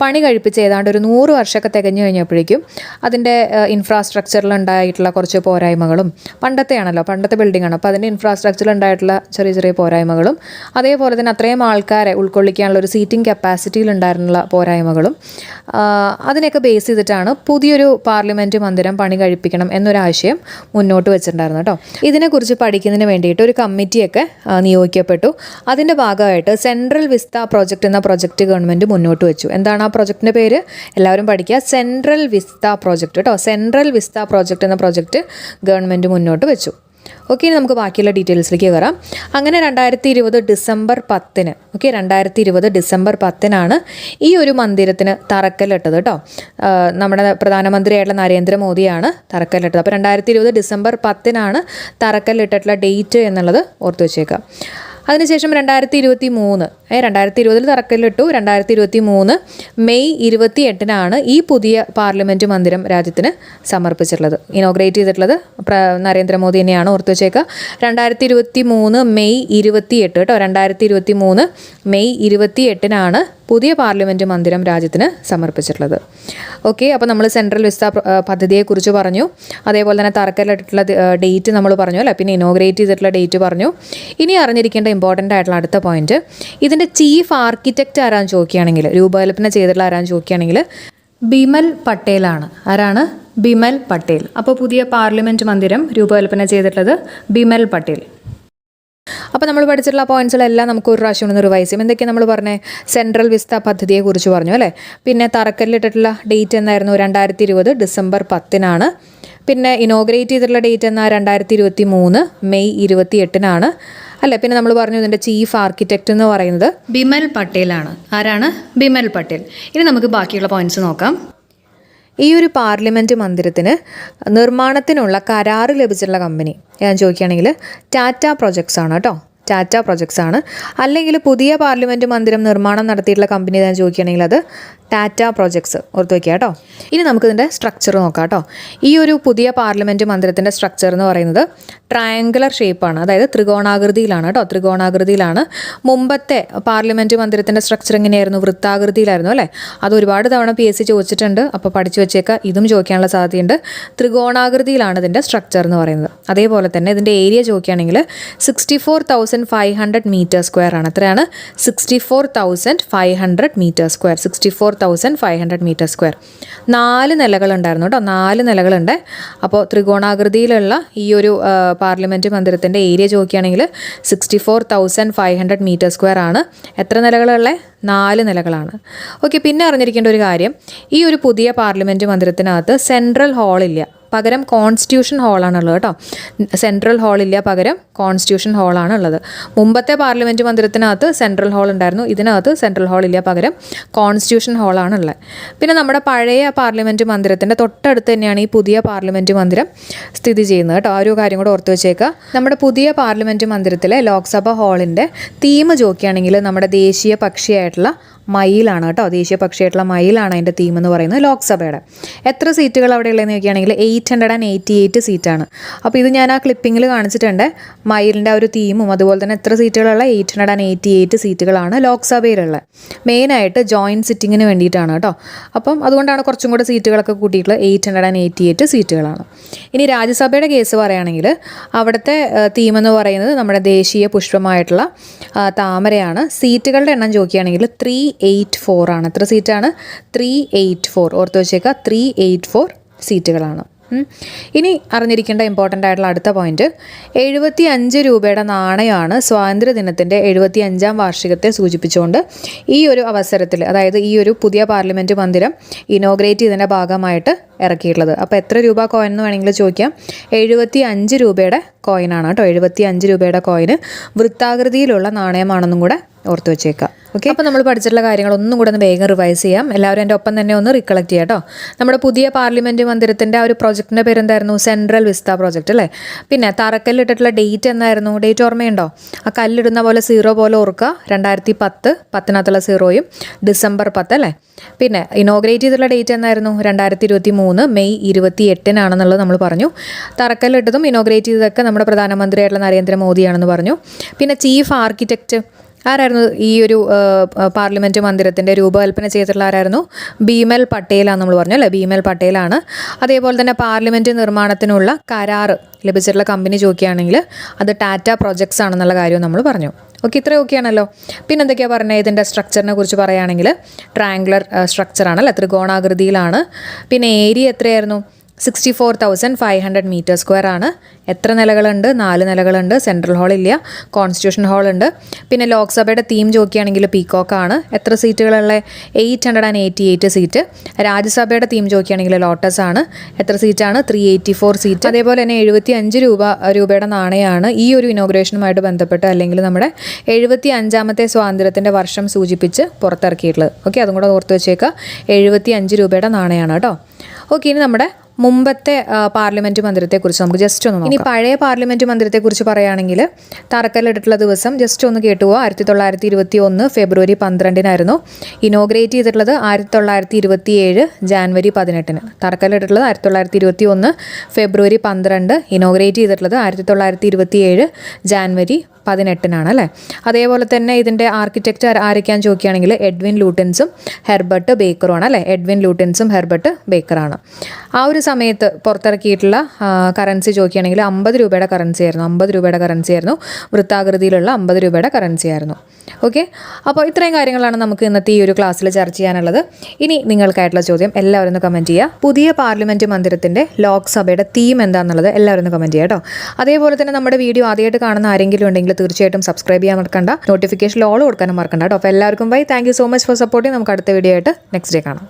പണി കഴിപ്പിച്ച് ഏതാണ്ട് ഒരു 100 വർഷമൊക്കെ തികഞ്ഞു കഴിഞ്ഞപ്പോഴേക്കും അതിൻ്റെ ഇൻഫ്രാസ്ട്രക്ചറിലുണ്ടായിട്ടുള്ള കുറച്ച് പോരായ്മകളും, പണ്ടത്തെ ബിൽഡിംഗ് ആണ്, അപ്പോൾ അതിൻ്റെ ഇൻഫ്രാസ്ട്രക്ചറിലുണ്ടായിട്ടുള്ള ചെറിയ ചെറിയ പോരായ്മകളും, അതേപോലെ തന്നെ അത്രയും ആൾക്കാരെ ഉൾക്കൊള്ളിക്കാനുള്ള ഒരു സീറ്റിംഗ് കപ്പാസിറ്റിയിലുണ്ടായിരുന്നുള്ള പോരായ്മകളും, അതിനെയൊക്കെ ബേസ് ചെയ്തിട്ടാണ് പുതിയൊരു പാർലമെൻറ്റ് മന്ദിരം പണി കഴിപ്പിക്കണം എന്നൊരാശയം മുന്നോട്ട് വെച്ചിട്ടുണ്ടായിരുന്നു കേട്ടോ. ഇതിനെക്കുറിച്ച് പഠിക്കുന്നതിന് വേണ്ടിയിട്ട് ഒരു കമ്മിറ്റിയൊക്കെ നിയോഗിക്കപ്പെട്ടു. അതിൻ്റെ ഭാഗമായിട്ട് സെൻട്രൽ വിസ്ത പ്രോജക്റ്റ് എന്ന പ്രോജക്റ്റ് ഗവൺമെൻറ് മുന്നോട്ട് വെച്ചു. എന്താണ് ആ പ്രോജക്റ്റിൻ്റെ പേര്? എല്ലാവരും പഠിക്കുക, സെൻട്രൽ വിസ്ത പ്രോജക്റ്റ് കേട്ടോ. സെൻട്രൽ വിസ്ത പ്രോജക്റ്റ് എന്ന പ്രോജക്റ്റ് ഗവൺമെൻറ് മുന്നോട്ട് വെച്ചു. ഓക്കെ, ഇനി നമുക്ക് ബാക്കിയുള്ള ഡീറ്റെയിൽസിലേക്ക് കയറാം. അങ്ങനെ 2020 ഡിസംബർ 10 2020 ഡിസംബർ 10 ഈ ഒരു മന്ദിരത്തിന് തറക്കല്ലിട്ടത് കേട്ടോ. നമ്മുടെ പ്രധാനമന്ത്രിയായിട്ടുള്ള നരേന്ദ്രമോദിയാണ് തറക്കല്ലിട്ടത്. അപ്പോൾ 2020 ഡിസംബർ 10 തറക്കല്ലിട്ടിട്ടുള്ള ഡേറ്റ് എന്നുള്ളത് ഓർത്ത് വെച്ചേക്കാം. അതിനുശേഷം 2020 തറക്കല്ലിട്ടു. 2023 മെയ് 28 ഈ പുതിയ പാർലമെൻറ്റ് മന്ദിരം രാജ്യത്തിന് സമർപ്പിച്ചിട്ടുള്ളത്, ഇനോഗ്രേറ്റ് ചെയ്തിട്ടുള്ളത് നരേന്ദ്രമോദി തന്നെയാണ്, ഓർത്ത് വെച്ചേക്കുക. 2023 മെയ് 28 കേട്ടോ. 2023 മെയ് 28 പുതിയ പാർലമെൻറ്റ് മന്ദിരം രാജ്യത്തിന് സമർപ്പിച്ചിട്ടുള്ളത്. ഓക്കെ, അപ്പോൾ നമ്മൾ സെൻട്രൽ വിസ്ത പദ്ധതിയെക്കുറിച്ച് പറഞ്ഞു, അതേപോലെ തന്നെ തറക്കല്ലിട്ടിട്ടുള്ള ഡേറ്റ് നമ്മൾ പറഞ്ഞു അല്ലേ, പിന്നെ ഇനോഗ്രേറ്റ് ചെയ്തിട്ടുള്ള ഡേറ്റ് പറഞ്ഞു. ഇനി അറിഞ്ഞിരിക്കേണ്ട ഇമ്പോർട്ടൻ്റ് ആയിട്ടുള്ള അടുത്ത പോയിന്റ്, ഇതിൻ്റെ ചീഫ് ആർക്കിടെക്റ്റ് ആരാന്ന് ചോദിക്കുകയാണെങ്കിൽ, രൂപകൽപ്പന ചെയ്തിട്ടുള്ള ആരാന്ന് ചോദിക്കുകയാണെങ്കിൽ ബിമൽ പട്ടേലാണ്. ആരാണ്? ബിമൽ പട്ടേൽ. അപ്പോൾ പുതിയ പാർലമെൻറ്റ് മന്ദിരം രൂപകൽപ്പന ചെയ്തിട്ടുള്ളത് ബിമൽ പട്ടേൽ. അപ്പോൾ നമ്മൾ പഠിച്ചിട്ടുള്ള പോയിന്റ്സുകളെല്ലാം നമുക്ക് ഒരു പ്രാവശ്യം ഒന്ന് റിവൈസ് ചെയ്യും. എന്തൊക്കെയാണ് നമ്മൾ പറഞ്ഞത്? സെൻട്രൽ വിസ്ത പദ്ധതിയെക്കുറിച്ച് പറഞ്ഞു അല്ലേ. പിന്നെ തറക്കല്ലിട്ടിട്ടുള്ള ഡേറ്റ് എന്നായിരുന്നു? 2020 ഡിസംബർ 10 പിന്നെ ഇനോഗ്രേറ്റ് ചെയ്തിട്ടുള്ള ഡേറ്റ് എന്നാൽ 2023 മെയ് 28 അല്ലേ. പിന്നെ നമ്മൾ പറഞ്ഞു ഇതിൻ്റെ ചീഫ് ആർക്കിടെക്റ്റ് എന്ന് പറയുന്നത് ബിമൽ പട്ടേലാണ്. ആരാണ്? ബിമൽ പട്ടേൽ. ഇനി നമുക്ക് ബാക്കിയുള്ള പോയിന്റ്സ് നോക്കാം. ഈ ഒരു പാർലമെൻറ്റ് മന്ദിരത്തിന് നിർമ്മാണത്തിനുള്ള കരാറ് ലഭിച്ചിട്ടുള്ള കമ്പനി ഞാൻ ചോദിക്കുകയാണെങ്കിൽ ടാറ്റ പ്രൊജക്ട്സ് ആണ് കേട്ടോ. ടാറ്റ പ്രൊജക്ട്സ് ആണ്. അല്ലെങ്കിൽ പുതിയ പാർലമെൻറ്റ് മന്ദിരം നിർമ്മാണം നടത്തിയിട്ടുള്ള കമ്പനി ഞാൻ ചോദിക്കുകയാണെങ്കിൽ അത് ടാറ്റ പ്രൊജക്ട്സ്, ഓർത്ത് വയ്ക്കുക കേട്ടോ. ഇനി നമുക്കിതിൻ്റെ സ്ട്രക്ചർ നോക്കാം കേട്ടോ. ഈ ഒരു പുതിയ പാർലമെൻറ്റ് മന്ദിരത്തിൻ്റെ സ്ട്രക്ചർ എന്ന് പറയുന്നത് ട്രയാങ്കുലർ ഷേപ്പാണ്, അതായത് ത്രികോണാകൃതിയിലാണ് കേട്ടോ. ത്രികോണാകൃതിയിലാണ്. മുമ്പത്തെ പാർലമെൻറ്റ് മന്ദിരത്തിൻ്റെ സ്ട്രക്ചർ എങ്ങനെയായിരുന്നു? വൃത്താകൃതിയിലായിരുന്നു അല്ലേ. അത് ഒരുപാട് തവണ PSC ചോദിച്ചിട്ടുണ്ട്, അപ്പോൾ പഠിച്ചു വെച്ചേക്കുക, ഇതും ചോദിക്കാനുള്ള സാധ്യതയുണ്ട്. ത്രികോണാകൃതിയിലാണ് ഇതിൻ്റെ സ്ട്രക്ചർ എന്ന് പറയുന്നത്. അതേപോലെ തന്നെ ഇതിൻ്റെ ഏരിയ ചോദിക്കുകയാണെങ്കിൽ 64,500 മീറ്റർ സ്ക്വയർ ആണ്. എത്രയാണ്? 64,500 മീറ്റർ സ്ക്വയർ. 64,500 metre square. 4 നിലകളുണ്ടായിരുന്നു കേട്ടോ. 4 നിലകളുണ്ട്. അപ്പോൾ ത്രികോണാകൃതിയിലുള്ള ഈ ഒരു പാർലമെൻറ്റ് മന്ദിരത്തിൻ്റെ ഏരിയ ചോദിക്കുകയാണെങ്കിൽ 64,500 മീറ്റർ സ്ക്വയർ ആണ്. എത്ര നിലകളുള്ള? 4 നിലകളാണ്. ഓക്കെ, പിന്നെ അറിഞ്ഞിരിക്കേണ്ട ഒരു കാര്യം, ഈ ഒരു പുതിയ പാർലമെൻറ്റ് മന്ദിരത്തിനകത്ത് സെൻട്രൽ ഹാളില്ല, പകരം കോൺസ്റ്റിറ്റ്യൂഷൻ ഹാളാണുള്ളത് കേട്ടോ. സെൻട്രൽ ഹാളില്ല, പകരം കോൺസ്റ്റിറ്റ്യൂഷൻ ഹാളാണ് ഉള്ളത്. മുമ്പത്തെ പാർലമെൻറ്റ് മന്ദിരത്തിനകത്ത് സെൻട്രൽ ഹാൾ ഉണ്ടായിരുന്നു, ഇതിനകത്ത് സെൻട്രൽ ഹാളില്ല, പകരം കോൺസ്റ്റിറ്റ്യൂഷൻ ഹാളാണ് ഉള്ളത്. പിന്നെ നമ്മുടെ പഴയ പാർലമെൻറ്റ് മന്ദിരത്തിൻ്റെ തൊട്ടടുത്ത് തന്നെയാണ് ഈ പുതിയ പാർലമെൻറ്റ് മന്ദിരം സ്ഥിതി ചെയ്യുന്നത് കേട്ടോ. ആ ഒരു കാര്യം കൂടെ ഓർത്ത് വെച്ചേക്കുക. നമ്മുടെ പുതിയ പാർലമെൻറ്റ് മന്ദിരത്തിലെ ലോക്സഭ ഹാളിൻ്റെ തീം ചോദിക്കുകയാണെങ്കിൽ നമ്മുടെ ദേശീയ പക്ഷിയായിട്ടുള്ള മയിലാണ് കേട്ടോ. ദേശീയ പക്ഷിയായിട്ടുള്ള മയിലാണ് അതിൻ്റെ തീം എന്ന് പറയുന്നത് ലോക്സഭയുടെ. എത്ര സീറ്റുകൾ അവിടെ ഉള്ളതെന്ന് ചോദിക്കുകയാണെങ്കിൽ 888 സീറ്റാണ്. അപ്പോൾ ഇത് ഞാൻ ആ ക്ലിപ്പിങ്ങിൽ കാണിച്ചിട്ടുണ്ട്. മയിലിൻ്റെ ആ ഒരു തീമും അതുപോലെ തന്നെ എത്ര സീറ്റുകളുള്ള 888 സീറ്റുകളാണ് ലോക്സഭയിലുള്ളത്. മെയിനായിട്ട് ജോയിൻറ്റ് സിറ്റിങ്ങിന് വേണ്ടിയിട്ടാണ് കേട്ടോ. അപ്പം അതുകൊണ്ടാണ് കുറച്ചും കൂടെ സീറ്റുകളൊക്കെ കൂട്ടിയിട്ടുള്ള 888 സീറ്റുകളാണ്. ഇനി രാജ്യസഭയുടെ കേസ് പറയുകയാണെങ്കിൽ അവിടുത്തെ തീം എന്ന് പറയുന്നത് നമ്മുടെ ദേശീയ പുഷ്പമായിട്ടുള്ള താമരയാണ്. സീറ്റുകളുടെ എണ്ണം ചോദിക്കുകയാണെങ്കിൽ 384 ആണ്. എത്ര സീറ്റാണ്? 384. ഓർത്ത് വെച്ചേക്കുക, 384 സീറ്റുകളാണ്. ഇനി അറിഞ്ഞിരിക്കേണ്ട ഇമ്പോർട്ടൻ്റ് ആയിട്ടുള്ള അടുത്ത പോയിന്റ്, 75 രൂപയുടെ നാണയമാണ് സ്വാതന്ത്ര്യദിനത്തിൻ്റെ 75ാം വാർഷികത്തെ സൂചിപ്പിച്ചുകൊണ്ട് ഈ ഒരു അവസരത്തിൽ, അതായത് ഈ ഒരു പുതിയ പാർലമെൻറ്റ് മന്ദിരം ഇനോഗ്രേറ്റ് ചെയ്തതിൻ്റെ ഭാഗമായിട്ട് ഇറക്കിയിട്ടുള്ളത്. അപ്പോൾ എത്ര രൂപ കോയിൻ എന്ന് വേണമെങ്കിൽ ചോദിക്കാം. 75 രൂപയുടെ കോയിനാണ് കേട്ടോ. 75 രൂപയുടെ കോയിന് വൃത്താകൃതിയിലുള്ള നാണയമാണെന്നും കൂടെ ഓർത്ത് വെച്ചേക്കാം. ഓക്കെ, അപ്പോൾ നമ്മൾ പഠിച്ചിട്ടുള്ള കാര്യങ്ങൾ ഒന്നും കൂടെ ഒന്ന് വേഗം റിവൈസ് ചെയ്യാം. എല്ലാവരും എൻ്റെ ഒപ്പം തന്നെ ഒന്ന് റിക്കളക്ട് ചെയ്യാം കേട്ടോ. നമ്മുടെ പുതിയ പാർലമെൻറ്റ് മന്ദിരത്തിൻ്റെ ആ ഒരു പ്രൊജക്റ്റിൻ്റെ പേരെന്തായിരുന്നു? സെൻട്രൽ വിസ്ത പ്രോജക്റ്റ് അല്ലേ. പിന്നെ തറക്കല്ലിട്ടിട്ടുള്ള ഡേറ്റ് എന്നായിരുന്നു? ഡേറ്റ് ഓർമ്മയുണ്ടോ? ആ കല്ലിടുന്ന പോലെ 0 പോലെ ഓർക്കുക. 2010, 10-നുള്ള 0യും December 10 അല്ലേ. പിന്നെ ഇനോഗ്രേറ്റ് ചെയ്തിട്ടുള്ള ഡേറ്റ് എന്നായിരുന്നു? 2023 May 28 നമ്മൾ പറഞ്ഞു. തറക്കല്ലിട്ടതും ഇനോഗ്രേറ്റ് ചെയ്തതൊക്കെ നമ്മുടെ പ്രധാനമന്ത്രിയായിട്ടുള്ള നരേന്ദ്രമോദിയാണെന്ന് പറഞ്ഞു. പിന്നെ ചീഫ് ആർക്കിടെക്റ്റ് ആരായിരുന്നു? ഈ ഒരു പാർലമെൻറ്റ് മന്ദിരത്തിൻ്റെ രൂപകൽപ്പന ചെയ്തിട്ടുള്ള ആരായിരുന്നു? ബീമൽ പട്ടേലാന്ന് നമ്മൾ പറഞ്ഞു അല്ലേ. ബീമൽ പട്ടേലാണ്. അതേപോലെ തന്നെ പാർലമെൻറ്റ് നിർമ്മാണത്തിനുള്ള കരാറ് ലഭിച്ചിട്ടുള്ള കമ്പനി ചോദിക്കുകയാണെങ്കിൽ അത് ടാറ്റ പ്രൊജക്ട്സ് ആണെന്നുള്ള കാര്യം നമ്മൾ പറഞ്ഞു. ഓക്കെ, ഇത്രയും ഓക്കെയാണല്ലോ. പിന്നെ എന്തൊക്കെയാണ് പറഞ്ഞത്? ഇതിൻ്റെ സ്ട്രക്ചറിനെ കുറിച്ച് പറയുകയാണെങ്കിൽ ട്രയാങ്കുലർ സ്ട്രക്ചറാണ്, ത്രികോണാകൃതിയിലാണ്. പിന്നെ ഏരിയ എത്രയായിരുന്നു? 64,500 m² ആണ്. എത്ര നിലകളുണ്ട്? 4 നിലകളുണ്ട്. സെൻട്രൽ ഹാൾ ഇല്ല, കോൺസ്റ്റിറ്റ്യൂഷൻ ഹാൾ ഉണ്ട്. പിന്നെ ലോക്സഭയുടെ തീം ചോദിക്കുകയാണെങ്കിൽ പീക്കോക്കാണ്. എത്ര സീറ്റുകളുള്ള? 888 സീറ്റ്. രാജ്യസഭയുടെ തീം ചോദിക്കുകയാണെങ്കിൽ ലോട്ടസ് ആണ്. എത്ര സീറ്റാണ്? 384 സീറ്റ്. അതേപോലെ തന്നെ 75 രൂപയുടെ നാണയമാണ് ഈ ഒരു ഇനോഗ്രേഷനുമായിട്ട് ബന്ധപ്പെട്ട്, അല്ലെങ്കിൽ നമ്മുടെ 75ാമത്തെ സ്വാതന്ത്ര്യത്തിൻ്റെ വർഷം സൂചിപ്പിച്ച് പുറത്തിറക്കിയിട്ടുള്ളത്. ഓക്കെ, അതും കൂടെ ഓർത്ത് വെച്ചേക്കുക. 75 രൂപയുടെ നാണയമാണ് കേട്ടോ. ഓക്കെ, ഇനി നമ്മുടെ മുമ്പത്തെ പാർലമെൻറ്റ് മന്ദിരത്തെക്കുറിച്ച് നമുക്ക് ജസ്റ്റ് ഒന്ന് നോക്കാം. ഇനി പഴയ പാർലമെൻറ്റ് മന്ദിരത്തെക്കുറിച്ച് പറയുകയാണെങ്കിൽ തറക്കല്ലിട്ടിട്ടുള്ള ദിവസം ജസ്റ്റ് ഒന്ന് കേട്ടുപോകുക. 1921 February 12 ഇനോഗ്രേറ്റ് ചെയ്തിട്ടുള്ളത് 1927 January 18. തറക്കല്ലിട്ടിട്ടുള്ളത് 1921 February 12, ഇനോഗ്രേറ്റ് ചെയ്തിട്ടുള്ളത് 1927 January 18 അല്ലേ. അതേപോലെ തന്നെ ഇതിൻ്റെ ആർക്കിടെക്റ്റ് ആരൊക്കെയാന്ന് ചോദിക്കുകയാണെങ്കിൽ എഡ്വിൻ ലൂട്ടൻസും ഹെർബർട്ട് ബേക്കറുമാണ് അല്ലേ. എഡ്വിൻ ലൂട്ടൻസും ഹെർബർട്ട് ബേക്കറാണ്. ആ ഒരു സമയത്ത് പുറത്തിറക്കിയിട്ടുള്ള കറൻസി ചോദിക്കുകയാണെങ്കിൽ 50 രൂപയുടെ കറൻസി ആയിരുന്നു. 50 രൂപയുടെ കറൻസി ആയിരുന്നു. വൃത്താകൃതിയിലുള്ള 50 രൂപയുടെ കറൻസി ആയിരുന്നു. ഓക്കെ, അപ്പോൾ ഇത്രയും കാര്യങ്ങളാണ് നമുക്ക് ഇന്നത്തെ ഈ ഒരു ക്ലാസ്സിൽ ചർച്ച ചെയ്യാനുള്ളത്. ഇനി നിങ്ങൾക്കായിട്ടുള്ള ചോദ്യം എല്ലാവരും ഒന്ന് കമൻറ്റ് ചെയ്യുക. പുതിയ പാർലമെൻറ്റ് മന്ദിരത്തിൻ്റെ ലോക്സഭയുടെ തീം എന്താണെന്നുള്ളത് എല്ലാവരും ഒന്ന് കമൻറ്റ് ചെയ്യുക കേട്ടോ. അതേപോലെ തന്നെ നമ്മുടെ വീഡിയോ ആദ്യമായിട്ട് കാണുന്ന ആരെങ്കിലും ഉണ്ടെങ്കിൽ തീർച്ചയായിട്ടും സബ്സ്ക്രൈബ് ചെയ്യാൻ മറക്കണ്ട. നോട്ടിഫിക്കേഷൻ ഓൾ കൊടുക്കാനും മറക്കണ്ട കേട്ടോ. അപ്പോൾ എല്ലാവർക്കും bye. Thank you so much for supporting. നമുക്ക് അടുത്ത വീഡിയോ ആയിട്ട് നെക്സ്റ്റ് ഡേ കാണാം.